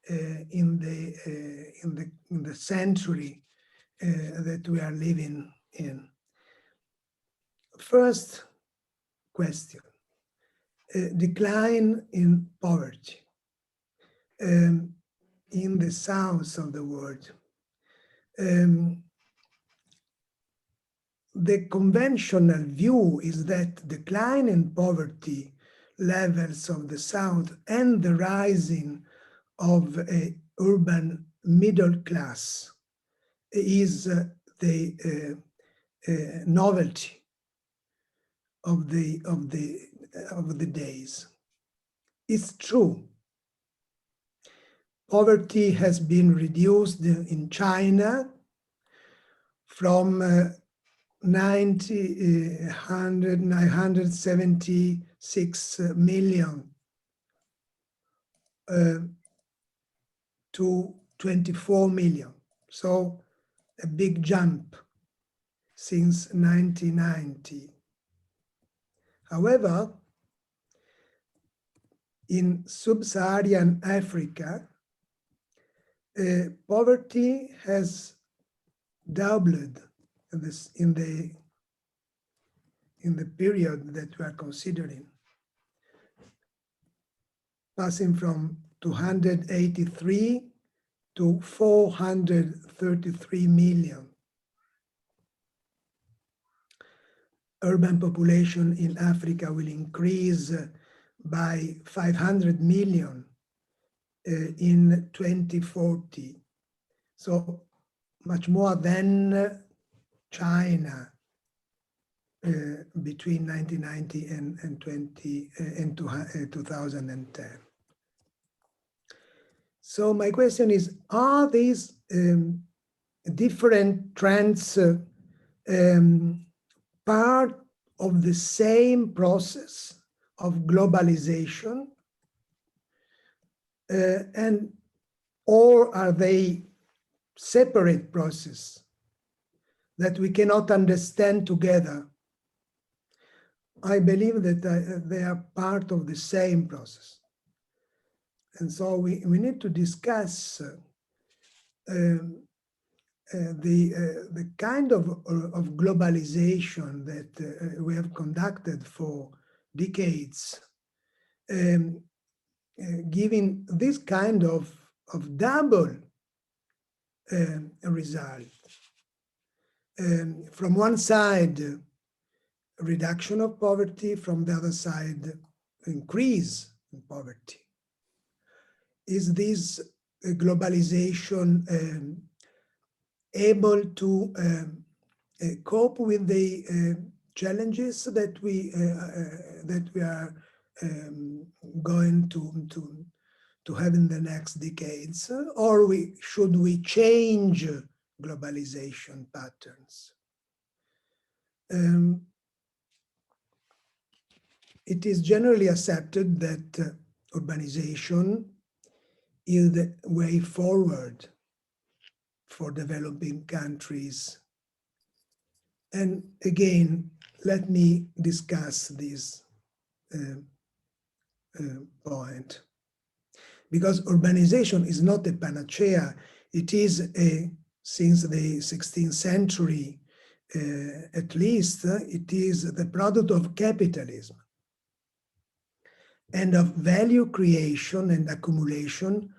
in the century that we are living in. First question, decline in poverty in the south of the world. The conventional view is that decline in poverty levels of the South and the rising of a urban middle class is the novelty of the days. It's true. Poverty has been reduced in China from 976 million to 24 million. So a big jump since 1990. However, in sub-Saharan Africa, poverty has doubled in the period that we are considering, passing from 283 to 433 million. Urban population in Africa will increase by 500 million in 2040. So much more than China between 1990 and 2010. So my question is, are these different trends part of the same process of globalization, or are they separate processes that we cannot understand together? I believe that they are part of the same process. And so we need to discuss the kind of globalization that we have conducted for decades, giving this kind of double result. From one side, reduction of poverty, from the other side, increase in poverty. Is this globalization able to cope with the challenges that we are going to have in the next decades, or should we change globalization patterns? it is generally accepted that urbanization is the way forward for developing countries. And again, let me discuss this point. Because urbanization is not a panacea, it is since the 16th century, at least, it is the product of capitalism and of value creation and accumulation,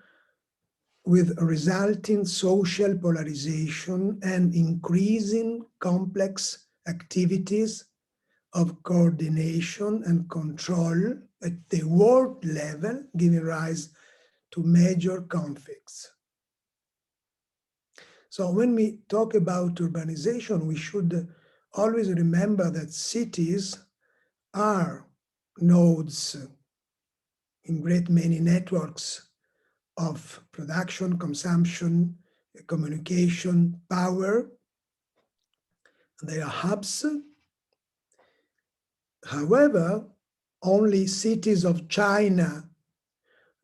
with resulting social polarization and increasing complex activities of coordination and control at the world level, giving rise to major conflicts. So when we talk about urbanization, we should always remember that cities are nodes in great many networks of production, consumption, communication, power. They are hubs. However, only cities of China,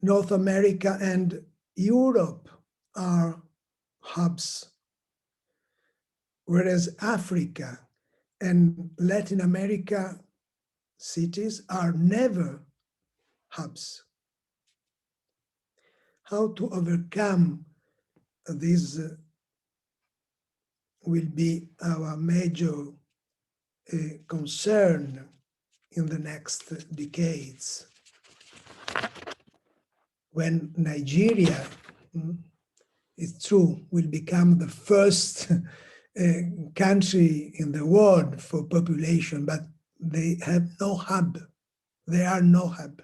North America, and Europe are hubs, whereas Africa and Latin America cities are never hubs. How to overcome this will be our major concern in the next decades, when Nigeria, it's true, will become the first country in the world for population, but they have no hub. They are no hub.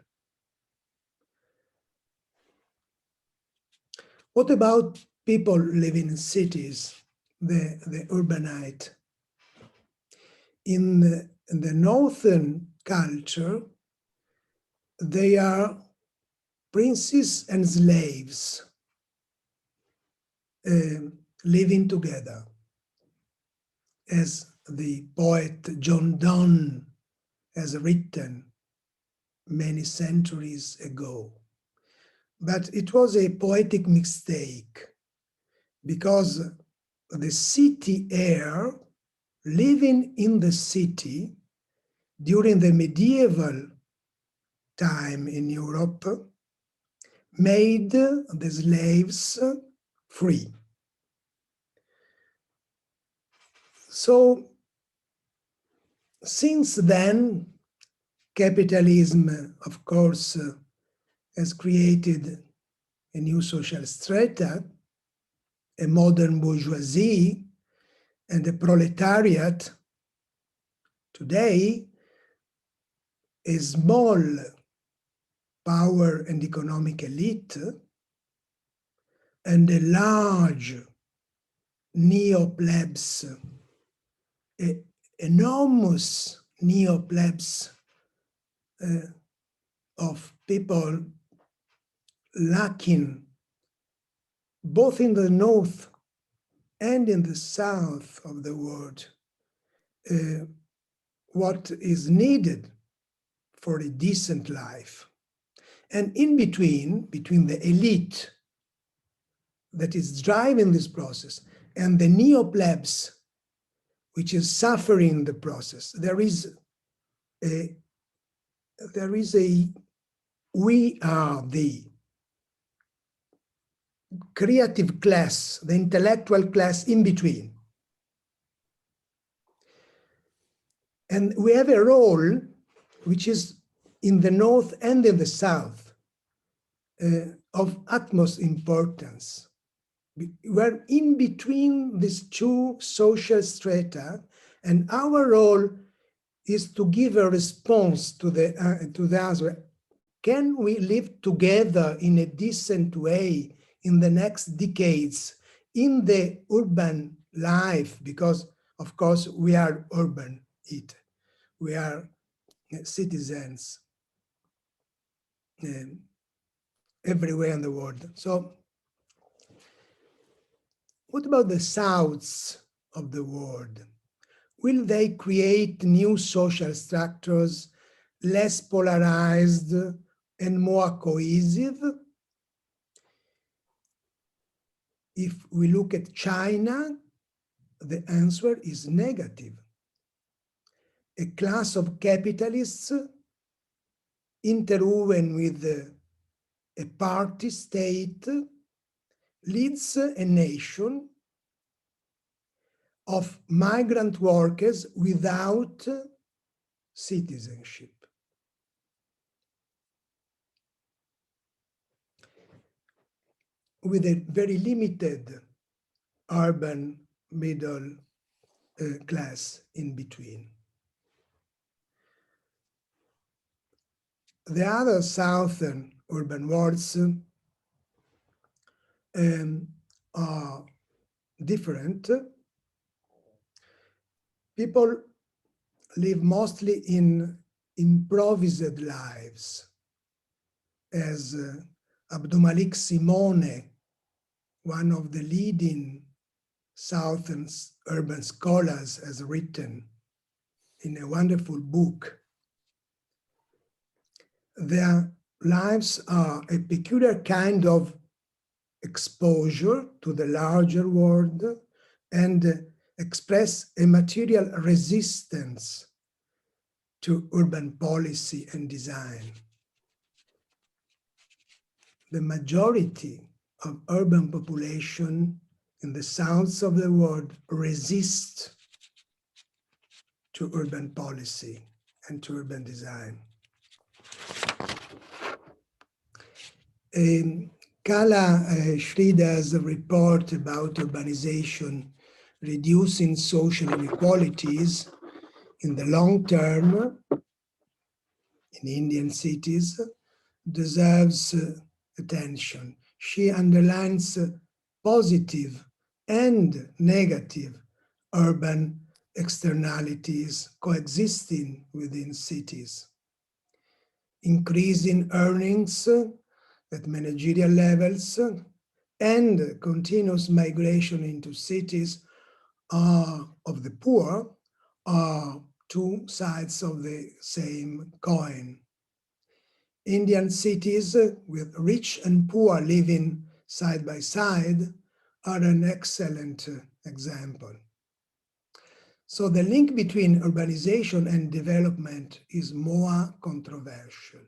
What about people living in cities, the urbanite? In the northern culture, they are princes and slaves living together, as the poet John Donne has written many centuries ago. But it was a poetic mistake, because the city air, living in the city during the medieval time in Europe, made the slaves free. So since then, capitalism, of course, has created a new social strata, a modern bourgeoisie, and a proletariat. Today, a small power and economic elite, and a large neo-plebs, enormous neo-plebs of people lacking both in the north and in the south of the world what is needed for a decent life. And in between the elite that is driving this process and the neo-plebs, which is suffering the process, there is a we are the creative class, the intellectual class in between. And we have a role which is in the north and in the south of utmost importance. We're in between these two social strata, and our role is to give a response to the answer. Can we live together in a decent way in the next decades in the urban life? Because, of course, we are urban. We are citizens everywhere in the world. So what about the Souths of the world? Will they create new social structures less polarized, and more cohesive? If we look at China, the answer is negative. A class of capitalists interwoven with a party state leads a nation of migrant workers without citizenship. With a very limited urban middle class in between. The other southern urban wards are different. People live mostly in improvised lives, as Abdulmalik Simone, one of the leading southern urban scholars, has written in a wonderful book. Their lives are a peculiar kind of exposure to the larger world and express a material resistance to urban policy and design. The majority of urban population in the south of the world resist to urban policy and to urban design. Kala Sridhar's report about urbanization reducing social inequalities in the long term in Indian cities deserves attention. She underlines positive and negative urban externalities coexisting within cities. Increasing earnings at managerial levels and continuous migration into cities of the poor are two sides of the same coin. Indian cities with rich and poor living side by side are an excellent example. So the link between urbanization and development is more controversial.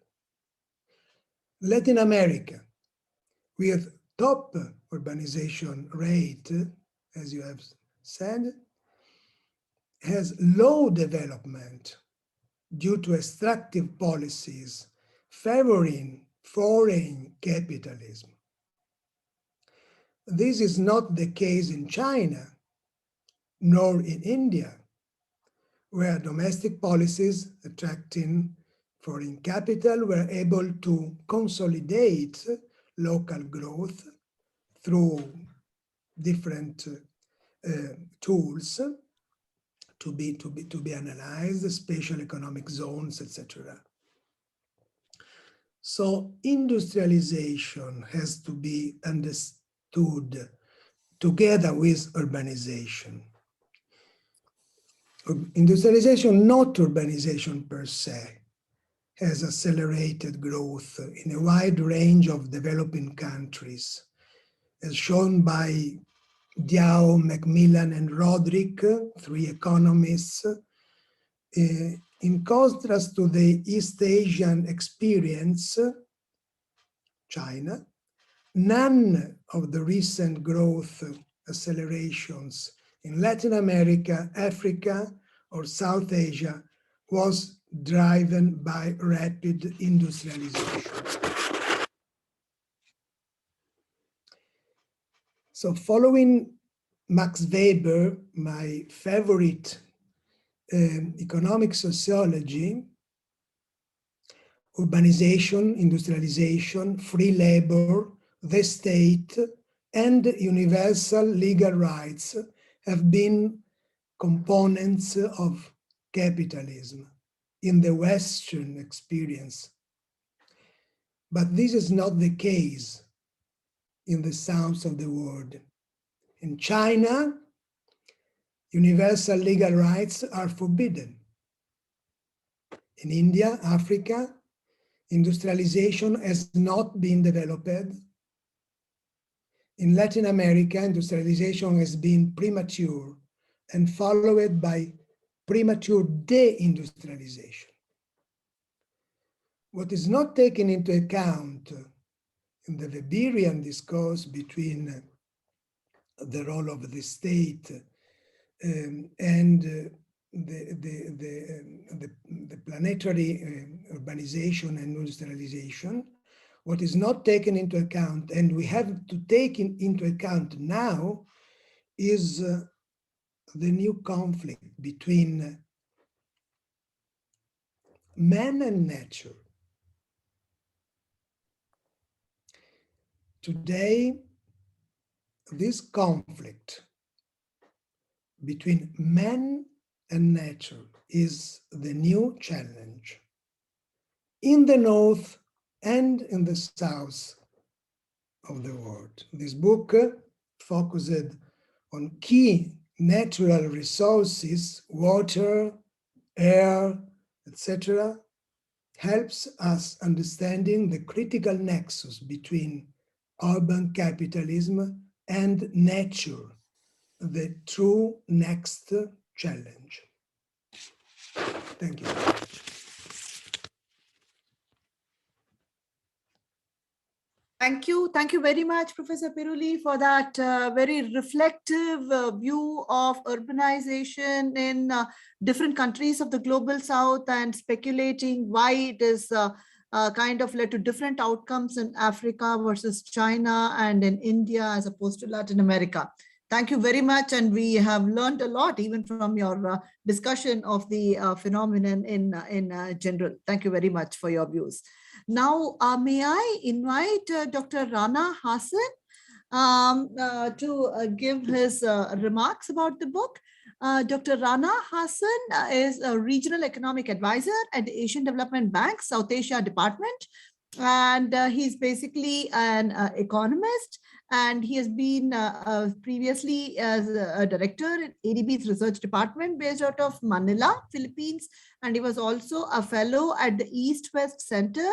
Latin America, with top urbanization rate, as you have said, has low development due to extractive policies favoring foreign capitalism. This is not the case in China, nor in India, where domestic policies attracting foreign capital were able to consolidate local growth through different tools to be analyzed, spatial economic zones, etc. So industrialization has to be understood together with urbanization. Industrialization, not urbanization per se, has accelerated growth in a wide range of developing countries, as shown by Diao, Macmillan, and Roderick, three economists. In contrast to the East Asian experience, China, none of the recent growth accelerations in Latin America, Africa, or South Asia was driven by rapid industrialization. So following Max Weber, my favorite economic sociology, urbanization, industrialization, free labor, the state, and universal legal rights have been components of capitalism in the Western experience. But this is not the case in the south of the world. In China, universal legal rights are forbidden. In India, Africa, industrialization has not been developed. In Latin America, industrialization has been premature and followed by premature deindustrialization. What is not taken into account in the Weberian discourse between the role of the state and the planetary urbanization and industrialization, what is not taken into account, and we have to take into account now, is the new conflict between man and nature. Today, this conflict between man and nature is the new challenge in the north and in the south of the world. This book focused on key natural resources, water, air, etc., helps us understanding the critical nexus between urban capitalism and nature, the true next challenge. Thank you. Thank you. Thank you very much, Professor Piruli, for that very reflective view of urbanization in different countries of the global south and speculating why it is kind of led to different outcomes in Africa versus China and in India as opposed to Latin America. Thank you very much. And we have learned a lot even from your discussion of the phenomenon in general. Thank you very much for your views. Now, may I invite Dr. Rana Hassan to give his remarks about the book. Dr. Rana Hassan is a regional economic advisor at the Asian Development Bank, South Asia Department. And he's basically an economist, and he has been previously as a director in ADB's research department based out of Manila, Philippines. And he was also a fellow at the East-West Center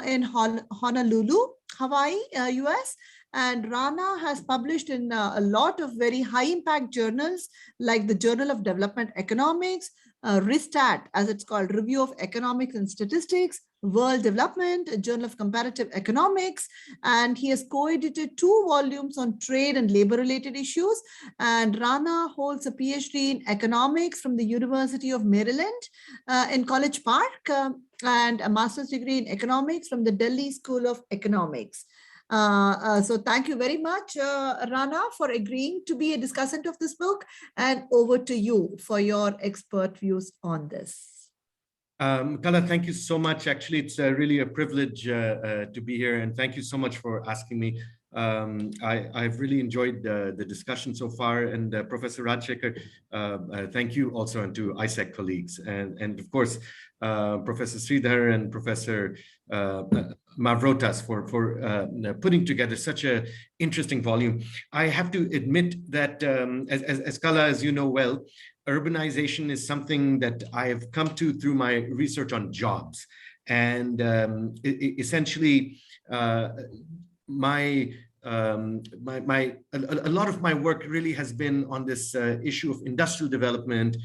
in Honolulu, Hawaii, US. And Rana has published in a lot of very high impact journals like the Journal of Development Economics, RISTAT, as it's called, Review of Economics and Statistics, World Development, a Journal of Comparative Economics, and he has co-edited 2 volumes on trade and labor-related issues. And Rana holds a PhD in economics from the University of Maryland in College Park, and a master's degree in economics from the Delhi School of Economics. So thank you very much, Rana, for agreeing to be a discussant of this book, and over to you for your expert views on this. Kala, thank you so much. Actually, it's really a privilege to be here, and thank you so much for asking me. I've really enjoyed the discussion so far, and Professor Rajshekhar, thank you also, and to ISEC colleagues, and of course, Professor Sridhar and Professor Mavrotas for putting together such an interesting volume. I have to admit that, as Kala, as you know well, urbanization is something that I have come to through my research on jobs. And essentially, a lot of my work really has been on this issue of industrial development,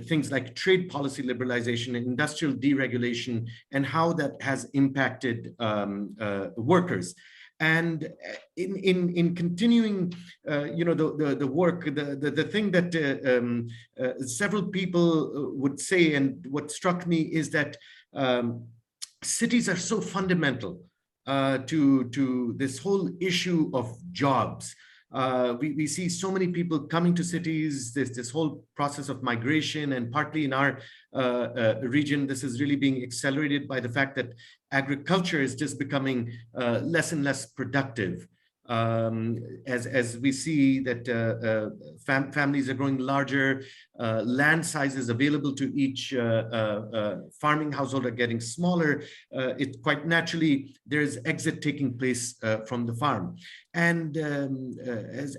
things like trade policy liberalization and industrial deregulation, and how that has impacted workers. And in continuing, the work, the thing that several people would say, and what struck me is that cities are so fundamental to this whole issue of jobs. We see so many people coming to cities, this whole process of migration, and partly in our region, this is really being accelerated by the fact that agriculture is just becoming less and less productive. As we see that families are growing larger, land sizes available to each farming household are getting smaller. It quite naturally, there's exit taking place from the farm. And as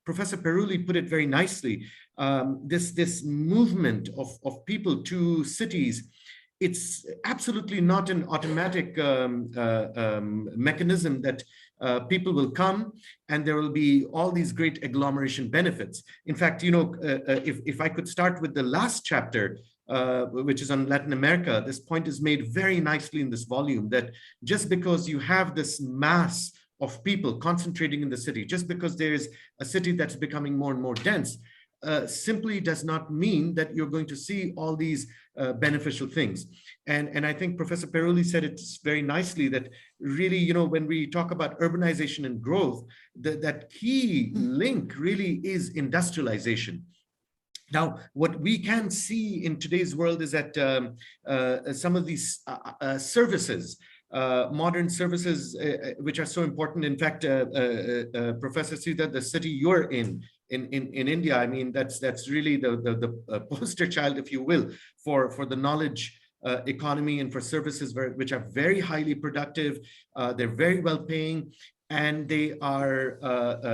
Professor Piruli put it very nicely, this movement of people to cities, it's absolutely not an automatic mechanism that people will come and there will be all these great agglomeration benefits. In fact, if I could start with the last chapter, which is on Latin America, this point is made very nicely in this volume, that just because you have this mass of people concentrating in the city, just because there is a city that's becoming more and more dense, simply does not mean that you're going to see all these beneficial things. And I think Professor Perulli said it very nicely, that really, when we talk about urbanization and growth, that key link really is industrialization. Now, what we can see in today's world is that some of these services, modern services, which are so important. In fact, Professor Sridhar, the city you're in India, I mean, that's really the poster child, if you will, for the knowledge economy and for services which are very highly productive. They're very well paying, and they are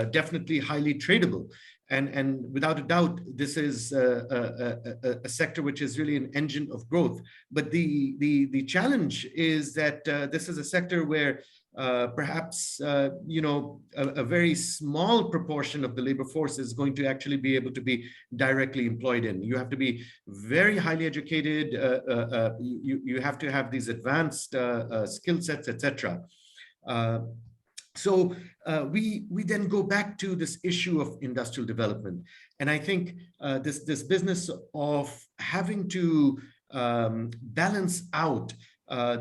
definitely highly tradable. And without a doubt, this is a sector which is really an engine of growth. But the challenge is that this is a sector where perhaps a very small proportion of the labor force is going to actually be able to be directly employed in. You have to be very highly educated. You have to have these advanced skill sets, etc. So we then go back to this issue of industrial development. And I think this business of having to balance out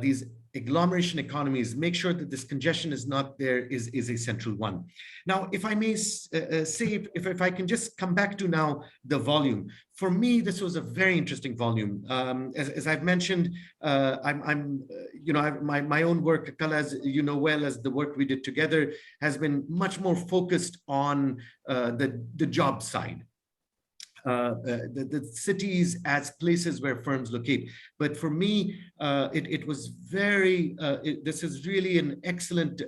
these agglomeration economies, make sure that this congestion is not there, is a central one. Now, if I may say, if I can just come back to now the volume, for me, this was a very interesting volume. As I've mentioned, my own work, Kala, as you know well, as the work we did together, has been much more focused on the job side. The cities as places where firms locate. But for me, it was very, this is really an excellent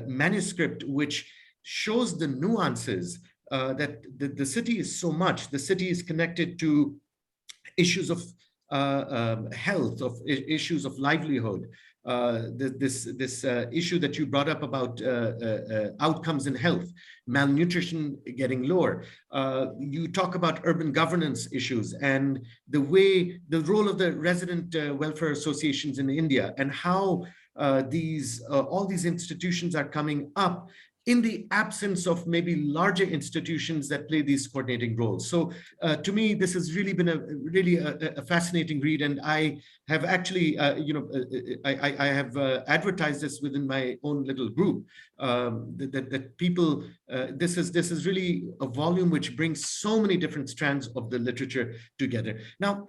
manuscript which shows the nuances that the city is so much. The city is connected to issues of health, of issues of livelihood. This issue that you brought up about outcomes in health, malnutrition getting lower. You talk about urban governance issues and the role of the resident welfare associations in India, and how all these institutions are coming up in the absence of maybe larger institutions that play these coordinating roles. So to me, this has really been a fascinating read. And I have actually, I have advertised this within my own little group, that people, this is really a volume which brings so many different strands of the literature together. Now,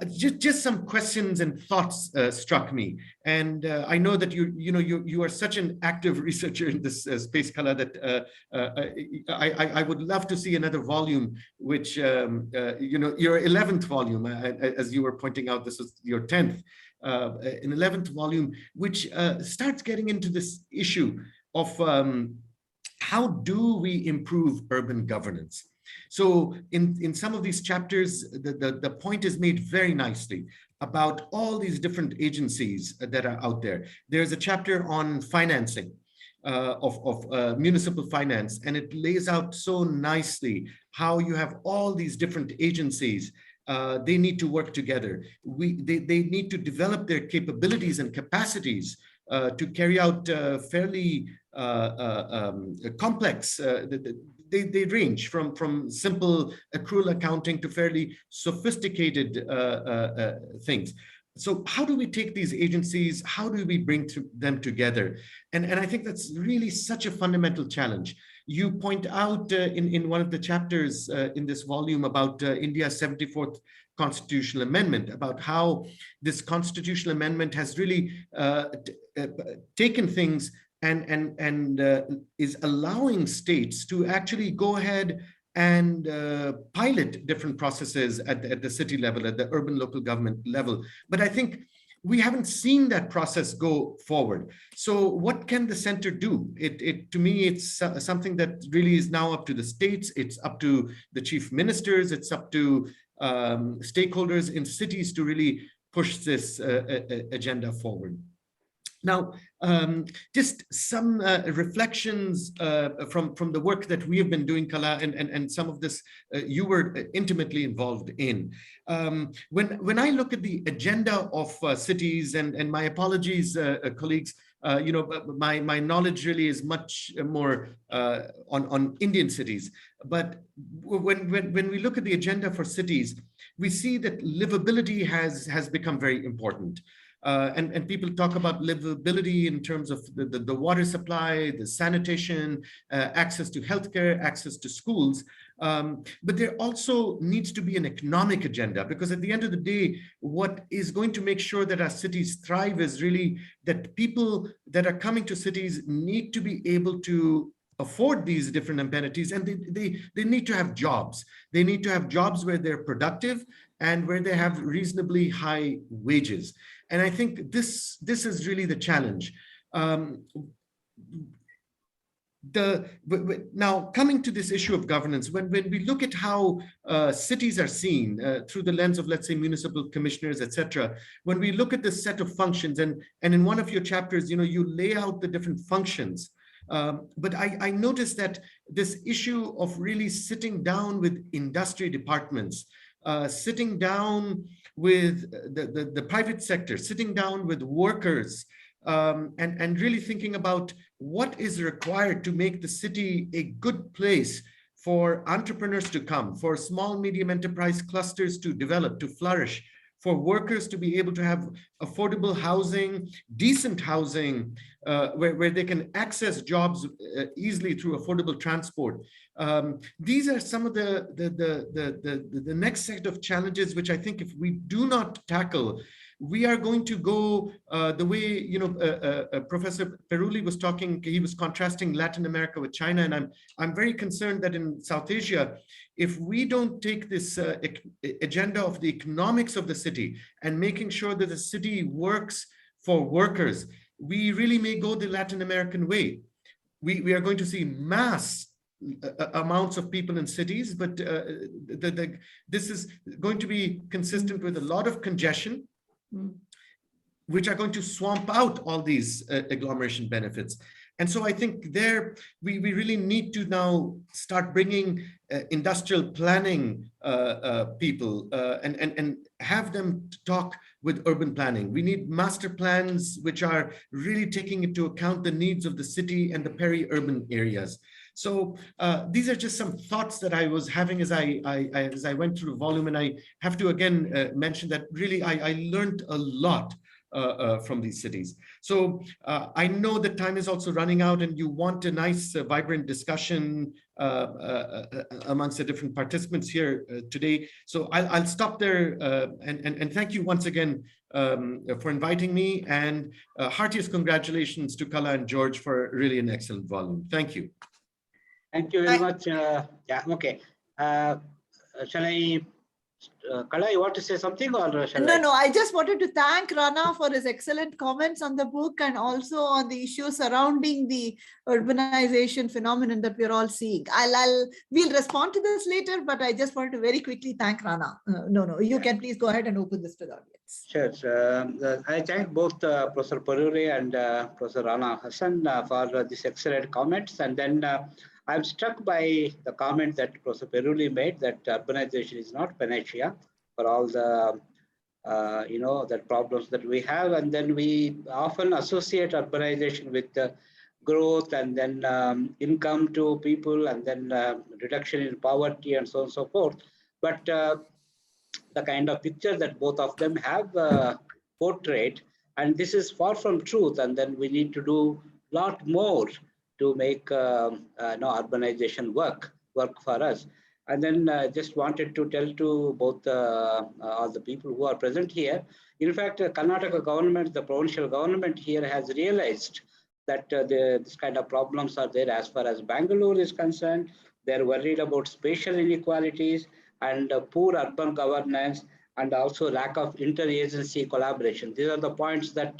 just some questions and thoughts struck me. And I know that you are such an active researcher in this space, Kala, that I would love to see another volume, which, your 11th volume, as you were pointing out, this is your 10th, an 11th volume, which starts getting into this issue of how do we improve urban governance? So in some of these chapters, the point is made very nicely about all these different agencies that are out there. There's a chapter on financing of municipal finance, and it lays out so nicely how you have all these different agencies. They need to work together. They need to develop their capabilities and capacities to carry out fairly complex. They range from simple accrual accounting to fairly sophisticated things. So how do we take these agencies? How do we bring them together? And I think that's really such a fundamental challenge. You point out in one of the chapters in this volume about India's 74th constitutional amendment, about how this constitutional amendment has really taken things and is allowing states to actually go ahead and pilot different processes at the city level, at the urban local government level. But I think we haven't seen that process go forward. So what can the center do? To me, it's something that really is now up to the states. It's up to the chief ministers. It's up to stakeholders in cities to really push this agenda forward. Now, just some reflections from the work that we have been doing, Kala, and some of this you were intimately involved in. When I look at the agenda of cities, and my apologies, colleagues, my knowledge really is much more on Indian cities. But when we look at the agenda for cities, we see that livability has become very important. And people talk about livability in terms of the water supply, the sanitation, access to healthcare, access to schools. But there also needs to be an economic agenda, because at the end of the day, what is going to make sure that our cities thrive is really that people that are coming to cities need to be able to afford these different amenities, and they need to have jobs. They need to have jobs where they're productive and where they have reasonably high wages. And I think this is really the challenge. Now, coming to this issue of governance, when we look at how cities are seen through the lens of, let's say, municipal commissioners, etc., when we look at this set of functions, and in one of your chapters, you lay out the different functions. But I noticed that this issue of really sitting down with industry departments, sitting down with the private sector, sitting down with workers, and really thinking about what is required to make the city a good place for entrepreneurs to come, for small, medium enterprise clusters to develop, to flourish, for workers to be able to have affordable housing, decent housing, where they can access jobs easily through affordable transport. These are some of the next set of challenges, which I think if we do not tackle, we are going to go the way, Professor Perulli was talking. He was contrasting Latin America with China, and I'm very concerned that in South Asia, if we don't take this agenda of the economics of the city and making sure that the city works for workers, we really may go the Latin American way. We are going to see mass amounts of people in cities, but this is going to be consistent with a lot of congestion, which are going to swamp out all these agglomeration benefits. And so I think there we really need to now start bringing industrial planning people and have them talk with urban planning. We need master plans which are really taking into account the needs of the city and the peri-urban areas. So these are just some thoughts that I was having as I went through the volume, and I have to again mention that really I learned a lot from these cities. So I know that time is also running out, and you want a nice, vibrant discussion amongst the different participants here today. So I'll stop there, and thank you once again for inviting me, and heartiest congratulations to Kala and George for really an excellent volume. Thank you. Thank you very much. Yeah, okay. Shall I, Kala, you want to say something, or shall I? No, I just wanted to thank Rana for his excellent comments on the book and also on the issues surrounding the urbanization phenomenon that we're all seeing. We'll respond to this later, but I just wanted to very quickly thank Rana. No, you can please go ahead and open this to the audience. Sure. I thank both Professor Paruri and Professor Rana Hassan for these excellent comments. And then I'm struck by the comment that Professor Perulli made, that urbanization is not panacea for all the the problems that we have, and then we often associate urbanization with growth and then income to people, and then reduction in poverty and so on and so forth. But the kind of picture that both of them have portrayed, and this is far from truth, and then we need to do a lot more to make urbanization work for us. And then just wanted to tell to both all the people who are present here. In fact, Karnataka government, the provincial government here has realized that this kind of problems are there as far as Bangalore is concerned. They're worried about spatial inequalities and poor urban governance and also lack of interagency collaboration. These are the points that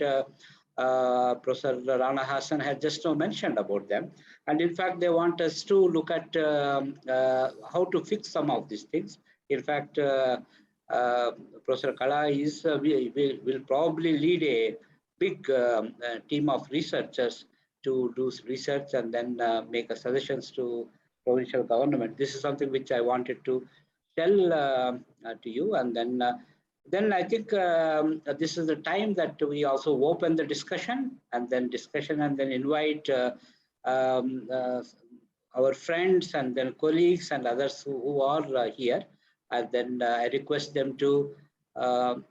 Professor Rana Hassan had just now mentioned about them. And in fact, they want us to look at how to fix some of these things. In fact, Professor Kala will probably lead a big team of researchers to do research and then make suggestions to provincial government. This is something which I wanted to tell to you, and then I think this is the time that we also open the discussion and then invite our friends and then colleagues and others who are here, and then I request them to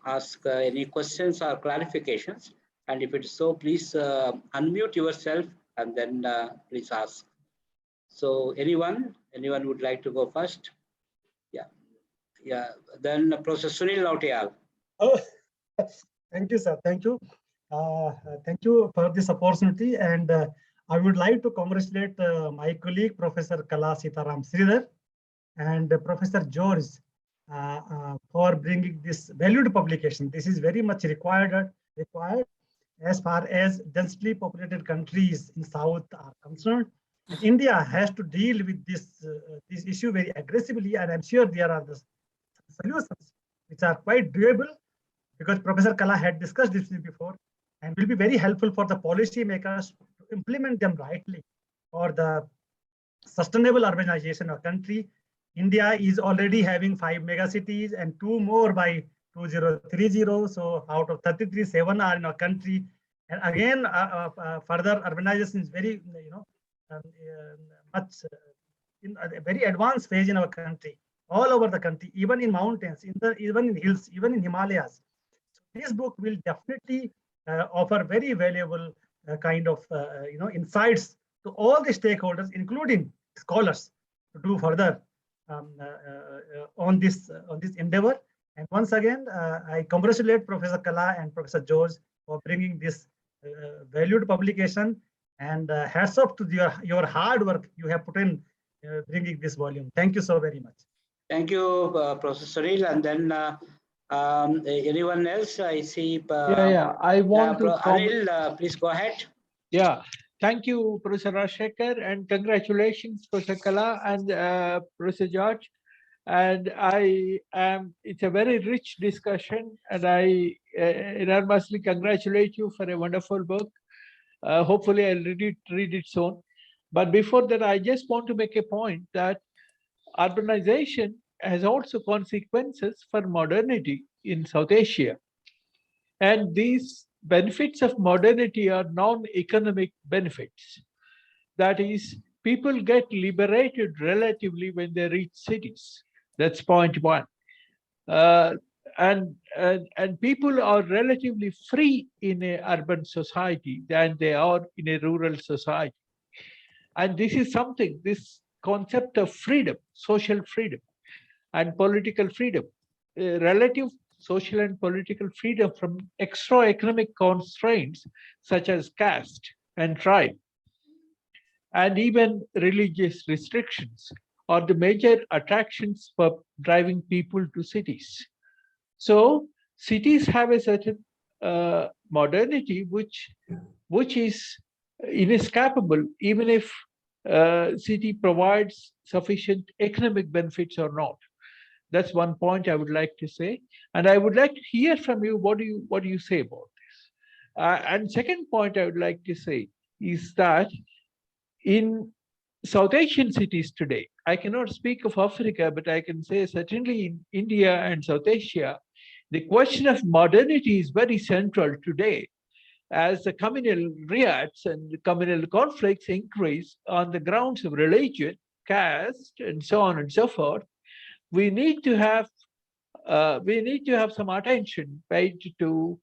ask any questions or clarifications, and if it is so, please unmute yourself and then please ask. So anyone would like to go first? Yeah, then Professor Sunil Lautial. Oh, thank you, sir. Thank you. Thank you for this opportunity. And I would like to congratulate my colleague, Professor Kala Sitaram Sridhar, and Professor George for bringing this valued publication. This is very much required as far as densely populated countries in South are concerned. And India has to deal with this issue very aggressively, and I'm sure there are the solutions which are quite doable, because Professor Kala had discussed this before, and will be very helpful for the policy makers to implement them rightly for the sustainable urbanization of country. India is already having 5 megacities and 2 more by 2030. So out of 33, 7 are in our country. And again, further urbanization is very, much in a very advanced phase in our country, all over the country, even in mountains, even in hills, even in Himalayas. So this book will definitely offer very valuable kind of insights to all the stakeholders, including scholars, to do further on this endeavor. And once again, I congratulate Professor Kala and Professor George for bringing this valued publication, and hats off to your hard work you have put in bringing this volume. Thank you so very much. Thank you, Professor Sunil. And then anyone else? I see. I want to Anil, please go ahead. Yeah, thank you, Professor Rashekar, and congratulations, Professor Kala and Professor George. And it's a very rich discussion, and I enormously congratulate you for a wonderful book. Hopefully I'll read it soon. But before that, I just want to make a point that urbanization has also consequences for modernity in South Asia. And these benefits of modernity are non-economic benefits. That is, people get liberated relatively when they reach cities. That's point one. And people are relatively free in an urban society than they are in a rural society. And this is something, this concept of freedom, social freedom and political freedom, relative social and political freedom from extra economic constraints such as caste and tribe, and even religious restrictions are the major attractions for driving people to cities. So cities have a certain modernity which is inescapable, even if city provides sufficient economic benefits or not. That's one point I would like to say, and I would like to hear from you. What do you say about this? And second point I would like to say is that in South Asian cities today, I cannot speak of Africa, but I can say certainly in India and South Asia, the question of modernity is very central today. As the communal riots and communal conflicts increase on the grounds of religion, caste, and so on and so forth, we need to have some attention paid to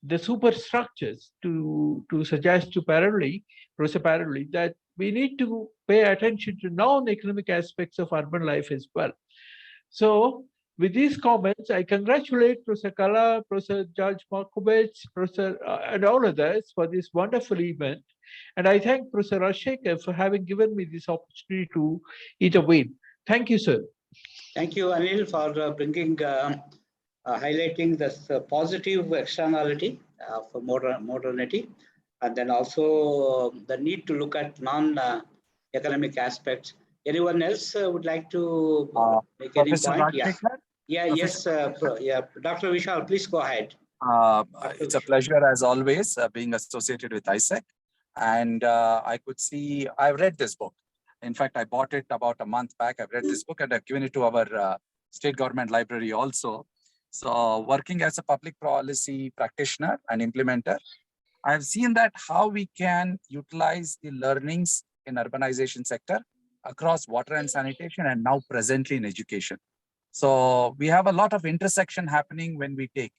the superstructures, to suggest to Professor Paroli, that we need to pay attention to non-economic aspects of urban life as well. So with these comments, I congratulate Professor Kala, Professor George Markovitz, Professor and all others for this wonderful event. And I thank Professor Rashekar for having given me this opportunity to intervene. Thank you, sir. Thank you, Anil, for bringing highlighting this positive externality of modernity, and then also the need to look at non-economic aspects. Anyone else would like to make any Professor point? Yeah. Rajshekar? Yeah, yes, yeah. Dr. Vishal, please go ahead. It's a pleasure as always being associated with ISEC. And I could see, I've read this book. In fact, I bought it about a month back. I've read this book and I've given it to our state government library also. So working as a public policy practitioner and implementer, I've seen that how we can utilize the learnings in urbanization sector across water and sanitation and now presently in education. So we have a lot of intersection happening when we take,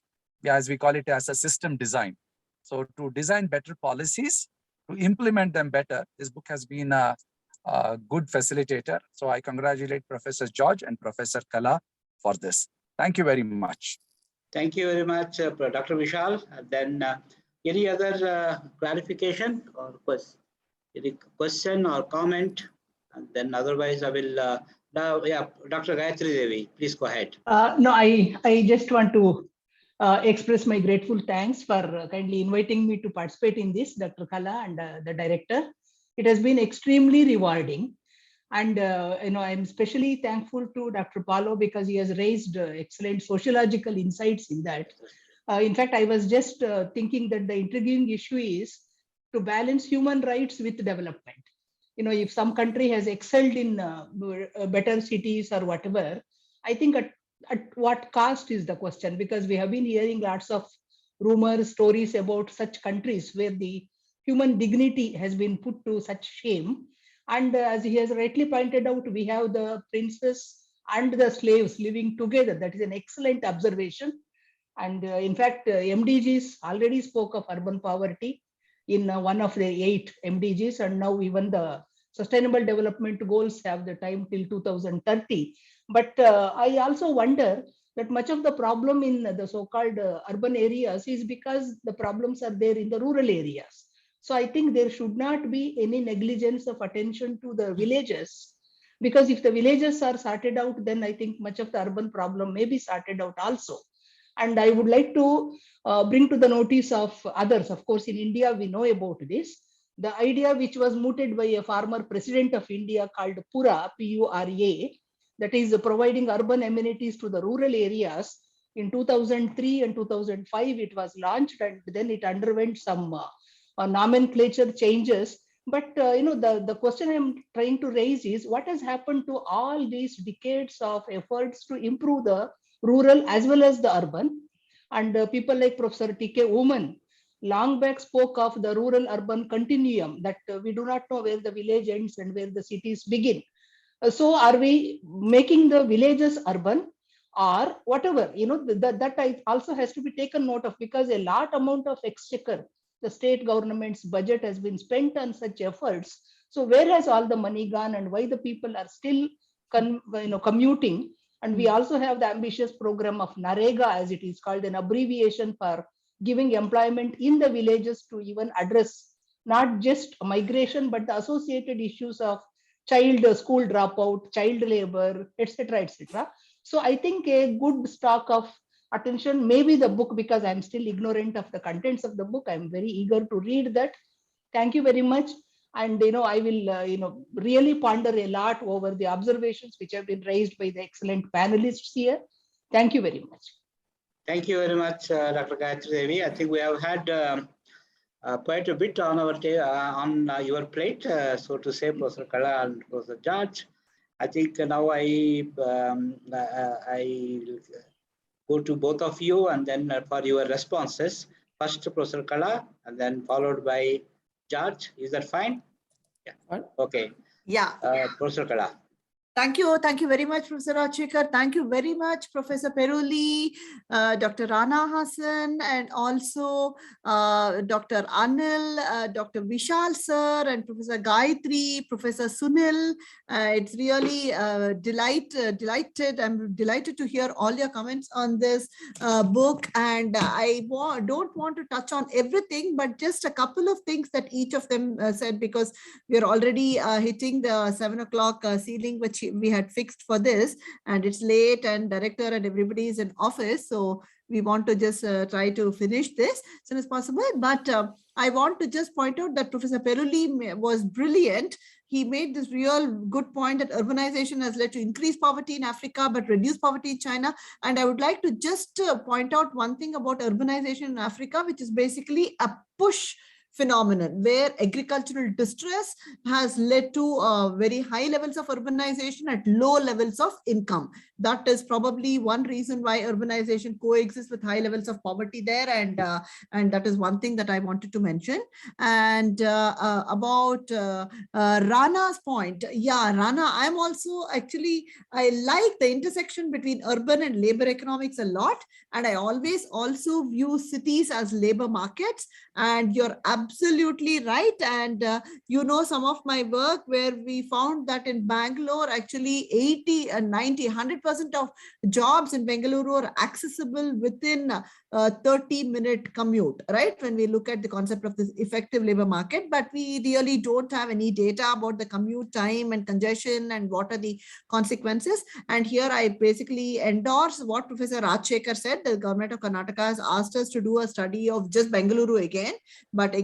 as we call it, as a system design. So to design better policies, to implement them better, this book has been a good facilitator. So I congratulate Professor George and Professor Kala for this. Thank you very much. Thank you very much, Dr. Vishal. And then any other clarification or any question or comment? And then otherwise I will, now, yeah, Dr. Gayatri Devi, please go ahead. No, I just want to express my grateful thanks for kindly inviting me to participate in this, Dr. Kala and the director. It has been extremely rewarding. And I'm especially thankful to Dr. Paulo because he has raised excellent sociological insights in that. In fact, I was just thinking that the intriguing issue is to balance human rights with development. If some country has excelled in better cities or whatever, I think at what cost is the question, because we have been hearing lots of rumors, stories about such countries where the human dignity has been put to such shame. And as he has rightly pointed out, we have the princes and the slaves living together. That is an excellent observation. And in fact, MDGs already spoke of urban poverty in one of the 8 MDGs, and now even the Sustainable Development Goals have the time till 2030. But I also wonder that much of the problem in the so-called urban areas is because the problems are there in the rural areas. So I think there should not be any negligence of attention to the villages, because if the villages are sorted out, then I think much of the urban problem may be sorted out also. And I would like to bring to the notice of others. Of course, in India, we know about this. The idea which was mooted by a former president of India called Pura, P-U-R-A, that is providing urban amenities to the rural areas. In 2003 and 2005, it was launched, and then it underwent some nomenclature changes. But the question I'm trying to raise is what has happened to all these decades of efforts to improve the rural as well as the urban? And people like Professor T.K. Oman long back spoke of the rural-urban continuum, that we do not know where the village ends and where the cities begin. So are we making the villages urban or whatever? That also has to be taken note of, because a lot amount of exchequer, the state government's budget has been spent on such efforts. So where has all the money gone, and why the people are still commuting? And we also have the ambitious program of NAREGA, as it is called, an abbreviation for giving employment in the villages to even address not just migration, but the associated issues of child school dropout, child labor, etc., etc. So I think a good stock of attention, maybe the book, because I'm still ignorant of the contents of the book. I'm very eager to read that. Thank you very much. And I will really ponder a lot over the observations which have been raised by the excellent panelists here. Thank you very much. Thank you very much, Dr. Gayatri Devi. I think we have had quite a bit on our on your plate, so to say, Professor Kala and Professor George. I think now I go to both of you, and then for your responses. First, Professor Kala, and then followed by George. Is that fine? Yeah. Fine. Okay. Yeah. Professor Kala. Thank you very much, Professor Rajshekar. Thank you very much, Professor Peruli, Dr. Rana Hassan, and also Dr. Anil, Dr. Vishal sir, and Professor Gayatri, Professor Sunil. It's really delighted. I'm delighted to hear all your comments on this book, and I don't want to touch on everything, but just a couple of things that each of them said, because we are already hitting the 7 o'clock ceiling, which we had fixed for this, and it's late and director and everybody is in office. So we want to just try to finish this as soon as possible. But I want to just point out that Professor Peruli was brilliant. He made this real good point that urbanization has led to increased poverty in Africa, but reduced poverty in China. And I would like to just point out one thing about urbanization in Africa, which is basically a push phenomenon where agricultural distress has led to very high levels of urbanization at low levels of income. That is probably one reason why urbanization coexists with high levels of poverty there, and that is one thing that I wanted to mention. And about Rana's point, yeah, Rana, I'm also actually, I like the intersection between urban and labor economics a lot, and I always also view cities as labor markets. And you're absolutely right. And you know, some of my work where we found that in Bangalore, actually 80 and 90, 100% of jobs in Bengaluru are accessible within a 30-minute commute, right? When we look at the concept of this effective labor market, but we really don't have any data about the commute time and congestion and what are the consequences. And here I basically endorse what Professor Rajshekar said. The government of Karnataka has asked us to do a study of just Bengaluru again, but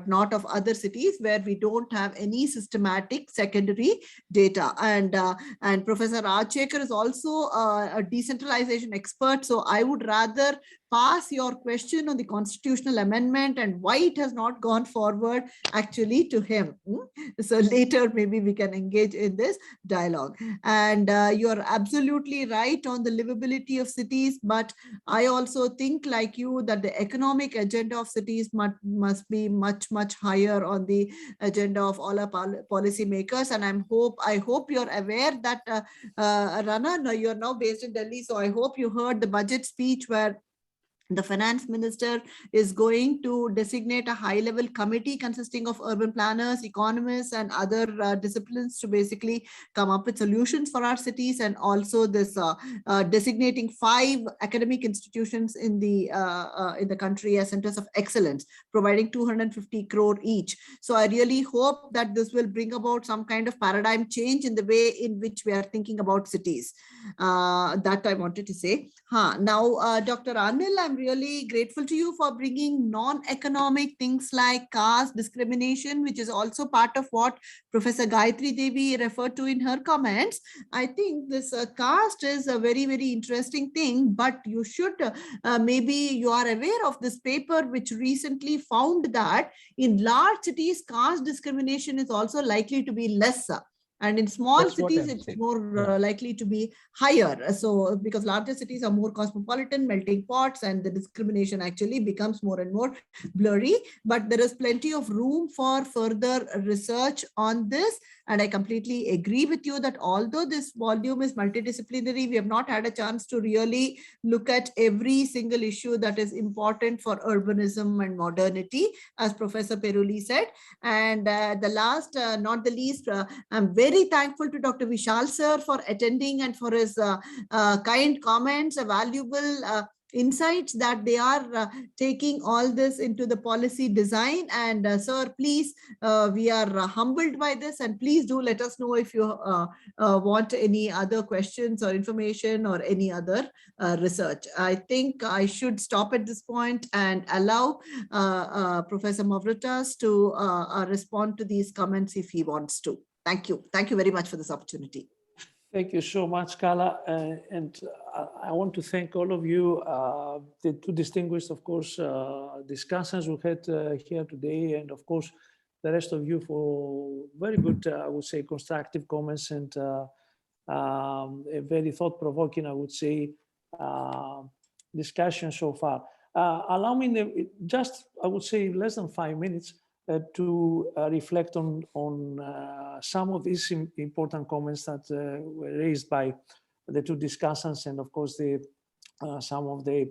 not of other cities where we don't have any systematic secondary data. And Professor Rajshekar is also a decentralization expert. So I would rather pass your question on the constitutional amendment and why it has not gone forward actually to him. So later maybe we can engage in this dialogue. And you're absolutely right on the livability of cities, but I also think like you that the economic agenda of cities must be much higher on the agenda of all our policy makers. And I hope you're aware that Rana, you're now based in Delhi, so I hope you heard the budget speech where the finance minister is going to designate a high-level committee consisting of urban planners, economists, and other disciplines to basically come up with solutions for our cities, and also this designating 5 academic institutions in the country as centers of excellence, providing 250 crore each. So I really hope that this will bring about some kind of paradigm change in the way in which we are thinking about cities. That I wanted to say. Now, Dr. Anil, I'm really grateful to you for bringing non-economic things like caste discrimination, which is also part of what Professor Gayatri Devi referred to in her comments. I think this caste is a very interesting thing, but you should maybe you are aware of this paper which recently found that in large cities, caste discrimination is also likely to be less. And in small cities, it's more likely to be higher. So because larger cities are more cosmopolitan, melting pots, and the discrimination actually becomes more and more blurry. But there is plenty of room for further research on this. And I completely agree with you that although this volume is multidisciplinary, we have not had a chance to really look at every single issue that is important for urbanism and modernity, as Professor Peruli said. And the last, not the least, I'm very thankful to Dr. Vishal sir for attending and for his kind comments, valuable insights that they are taking all this into the policy design. And sir, please, we are humbled by this, and please do let us know if you want any other questions or information or any other research. I think I should stop at this point and allow Professor Mavrotas to respond to these comments if he wants to. Thank you. Thank you very much for this opportunity. Thank you so much, Kala. And I want to thank all of you, the 2 distinguished, of course, discussants we had here today, and of course, the rest of you for very good, I would say, constructive comments and a very thought-provoking, I would say, discussion so far. Allow me just, I would say, less than 5 minutes to reflect on some of these important comments that were raised by the 2 discussants and, of course, some of the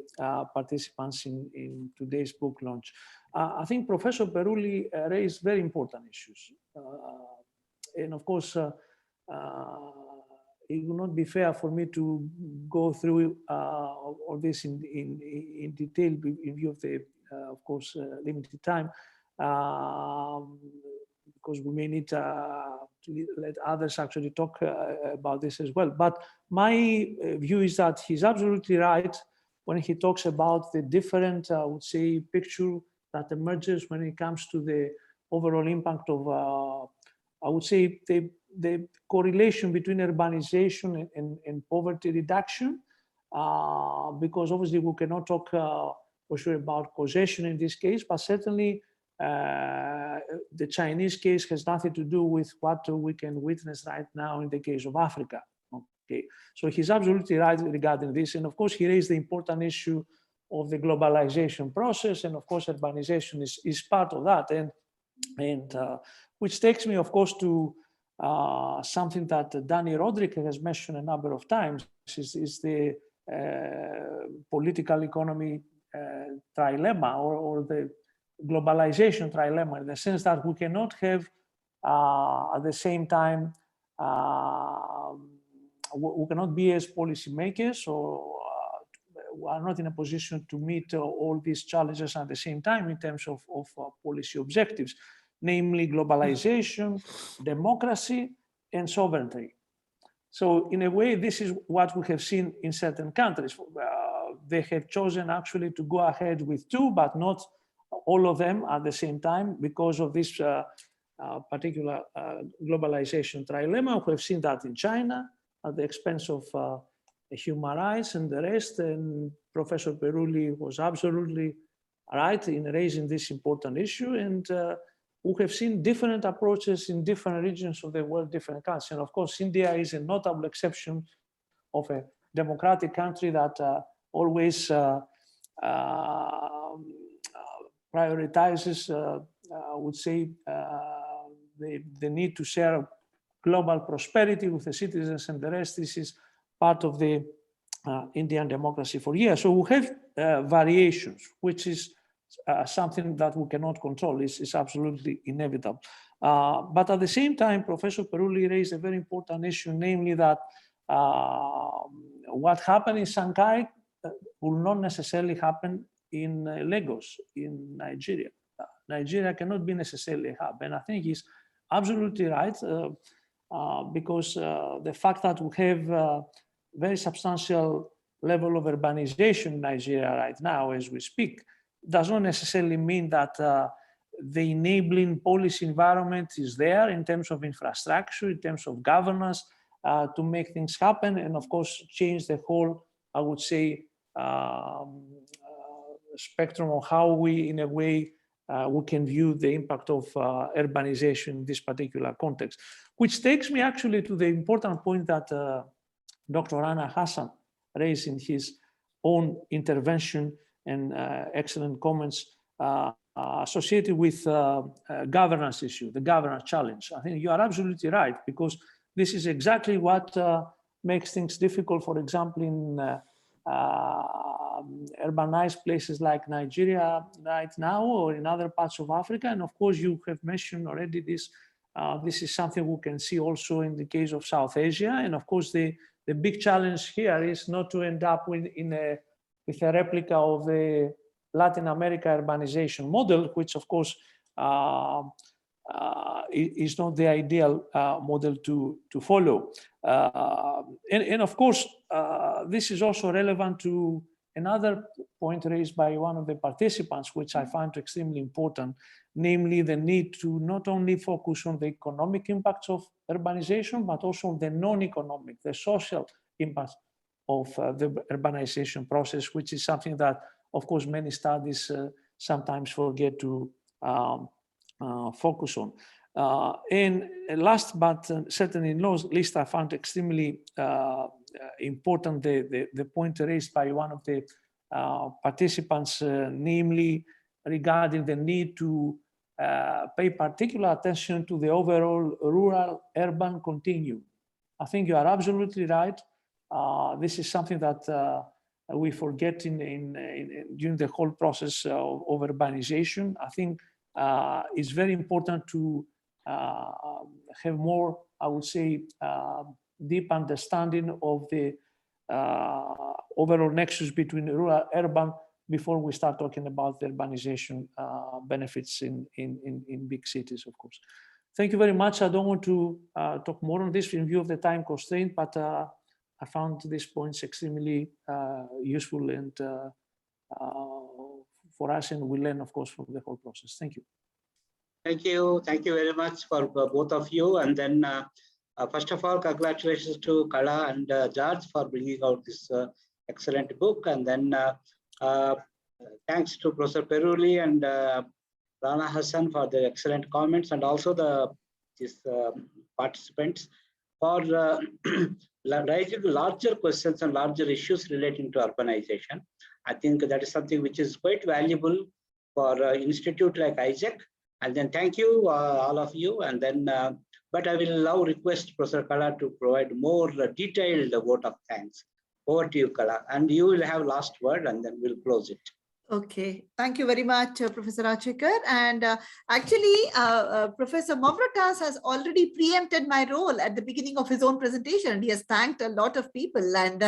participants in today's book launch. I think Professor Peruli raised very important issues. And, of course, it would not be fair for me to go through all this in detail in view of the, of course, limited time. because we may need to let others actually talk about this as well. But my view is that he's absolutely right when he talks about the different, I would say, picture that emerges when it comes to the overall impact of, I would say, the correlation between urbanization and poverty reduction, because obviously we cannot talk for sure about causation in this case, but certainly the Chinese case has nothing to do with what we can witness right now in the case of Africa. Okay, so he's absolutely right regarding this, and of course he raised the important issue of the globalization process, and of course urbanization is part of that, and which takes me, of course, to something that Danny Roderick has mentioned a number of times, is the political economy trilemma, or the globalization trilemma, in the sense that we cannot have at the same time, we cannot be as policymakers, or we are not in a position to meet all these challenges at the same time in terms of policy objectives, namely globalization, democracy, and sovereignty. So in a way, this is what we have seen in certain countries. They have chosen actually to go ahead with two, but not all of them at the same time because of this particular globalization trilemma. We have seen that in China at the expense of human rights and the rest. And Professor Perulli was absolutely right in raising this important issue. And we have seen different approaches in different regions of the world, different countries. And of course, India is a notable exception of a democratic country that always prioritizes, I would say, the need to share global prosperity with the citizens and the rest. This is part of the Indian democracy for years. So we have variations, which is something that we cannot control. It's absolutely inevitable. But at the same time, Professor Perulli raised a very important issue, namely that what happened in Shanghai will not necessarily happen in Lagos, in Nigeria. Nigeria cannot be necessarily a hub. And I think he's absolutely right, because the fact that we have very substantial level of urbanization in Nigeria right now as we speak does not necessarily mean that the enabling policy environment is there in terms of infrastructure, in terms of governance, to make things happen, and of course change the whole, I would say, spectrum of how we, in a way, we can view the impact of urbanization in this particular context. Which takes me actually to the important point that Dr. Rana Hassan raised in his own intervention and excellent comments associated with governance issue, the governance challenge. I think you are absolutely right, because this is exactly what makes things difficult, for example, in urbanized places like Nigeria right now, or in other parts of Africa. And of course, you have mentioned already this. This is something we can see also in the case of South Asia. And of course, the big challenge here is not to end up with a replica of the Latin America urbanization model, which of course is not the ideal model to follow. And of course, this is also relevant to another point raised by one of the participants, which I find extremely important, namely the need to not only focus on the economic impacts of urbanization, but also on the non-economic, the social impacts of the urbanization process, which is something that, of course, many studies sometimes forget to focus on. And last but certainly not least, I found extremely important the point raised by one of the participants, namely regarding the need to pay particular attention to the overall rural-urban continuum. I think you are absolutely right. This is something that we forget during the whole process of urbanization. I think it's very important to have more, I would say, deep understanding of the overall nexus between rural and urban before we start talking about the urbanization benefits in big cities, of course. Thank you very much. I don't want to talk more on this in view of the time constraint, but I found these points extremely useful and for us, and we learn, of course, from the whole process. Thank you. Thank you. Thank you very much for both of you. And then, first of all, congratulations to Kala and George for bringing out this excellent book. And then thanks to Professor Peruli and Rana Hassan for their excellent comments, and also these participants for raising larger questions and larger issues relating to urbanization. I think that is something which is quite valuable for an institute like ISEC. And then thank you, all of you. And then, but I will now request Professor Kala to provide more detailed vote of thanks. Over to you, Kala. And you will have last word, and then we'll close it. Okay, thank you very much, Professor Achekar. And actually, Professor Mavrotas has already preempted my role at the beginning of his own presentation. He has thanked a lot of people, and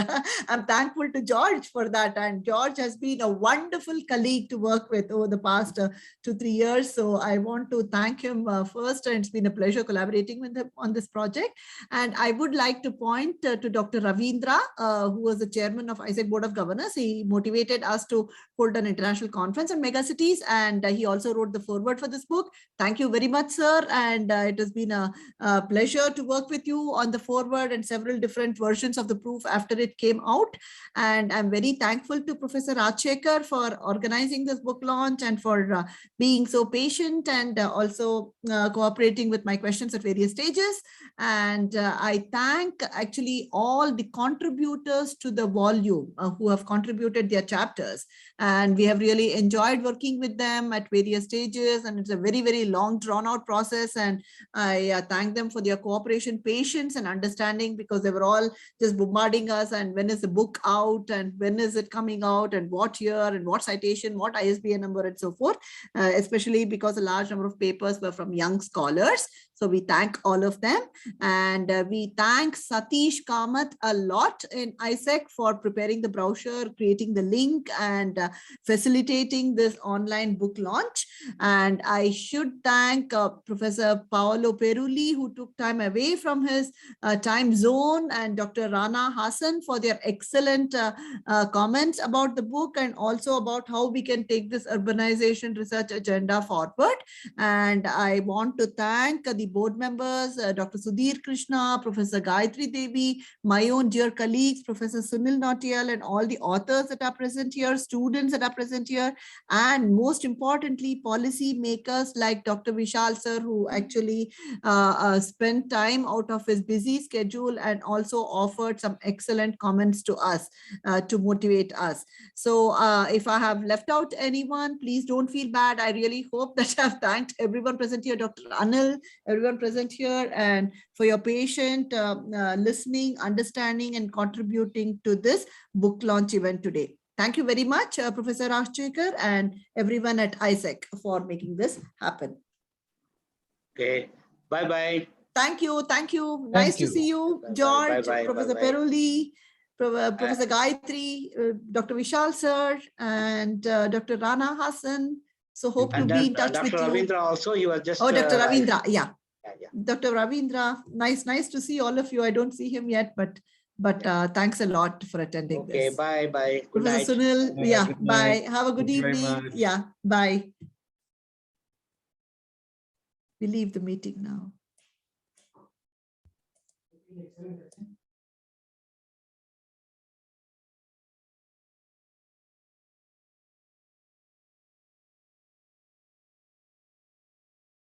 I'm thankful to George for that. And George has been a wonderful colleague to work with over the past 2-3 years. So I want to thank him first, and it's been a pleasure collaborating with him on this project. And I would like to point to Dr. Ravindra, who was the chairman of ISEC Board of Governors. He motivated us to hold an international conference on megacities, and he also wrote the foreword for this book. Thank you very much, sir. And it has been a pleasure to work with you on the foreword and several different versions of the proof after it came out. And I'm very thankful to Professor Achekar for organizing this book launch and for being so patient and also cooperating with my questions at various stages. And I thank actually all the contributors to the volume who have contributed their chapters. And we have really enjoyed working with them at various stages, and it's a very, very long drawn out process. And I thank them for their cooperation, patience, and understanding, because they were all just bombarding us. And when is the book out, and when is it coming out, and what year, and what citation, what ISBN number, and so forth, especially because a large number of papers were from young scholars. So we thank all of them. And we thank Satish Kamath a lot in ISEC for preparing the brochure, creating the link, and facilitating this online book launch. And I should thank Professor Paolo Peruli, who took time away from his time zone, and Dr. Rana Hassan for their excellent comments about the book, and also about how we can take this urbanization research agenda forward. And I want to thank the board members, Dr. Sudhir Krishna, Professor Gayatri Devi, my own dear colleagues, Professor Sunil Nautiyal, and all the authors that are present here, students that are present here, and most importantly, policy makers like Dr. Vishal sir, who actually spent time out of his busy schedule and also offered some excellent comments to us to motivate us. So if I have left out anyone, please don't feel bad. I really hope that I've thanked everyone present here, Dr. Anil, everyone present here, and for your patient listening, understanding, and contributing to this book launch event today. Thank you very much, Professor Achekar, and everyone at ISEC for making this happen. Okay, bye-bye. Thank you. Thank you. Nice to see you, George, Professor Peruli, Professor Gayatri, Dr. Vishal sir, and Dr. Rana Hassan. So hope to be in touch with you. Dr. Ravindra also, you were just... Oh, Dr. Ravindra, yeah. Dr. Ravindra, nice to see all of you. I don't see him yet, but thanks a lot for attending this. Okay, bye. Good night. Professor Sunil, yeah, bye. Have a good evening. Yeah, bye. We leave the meeting now.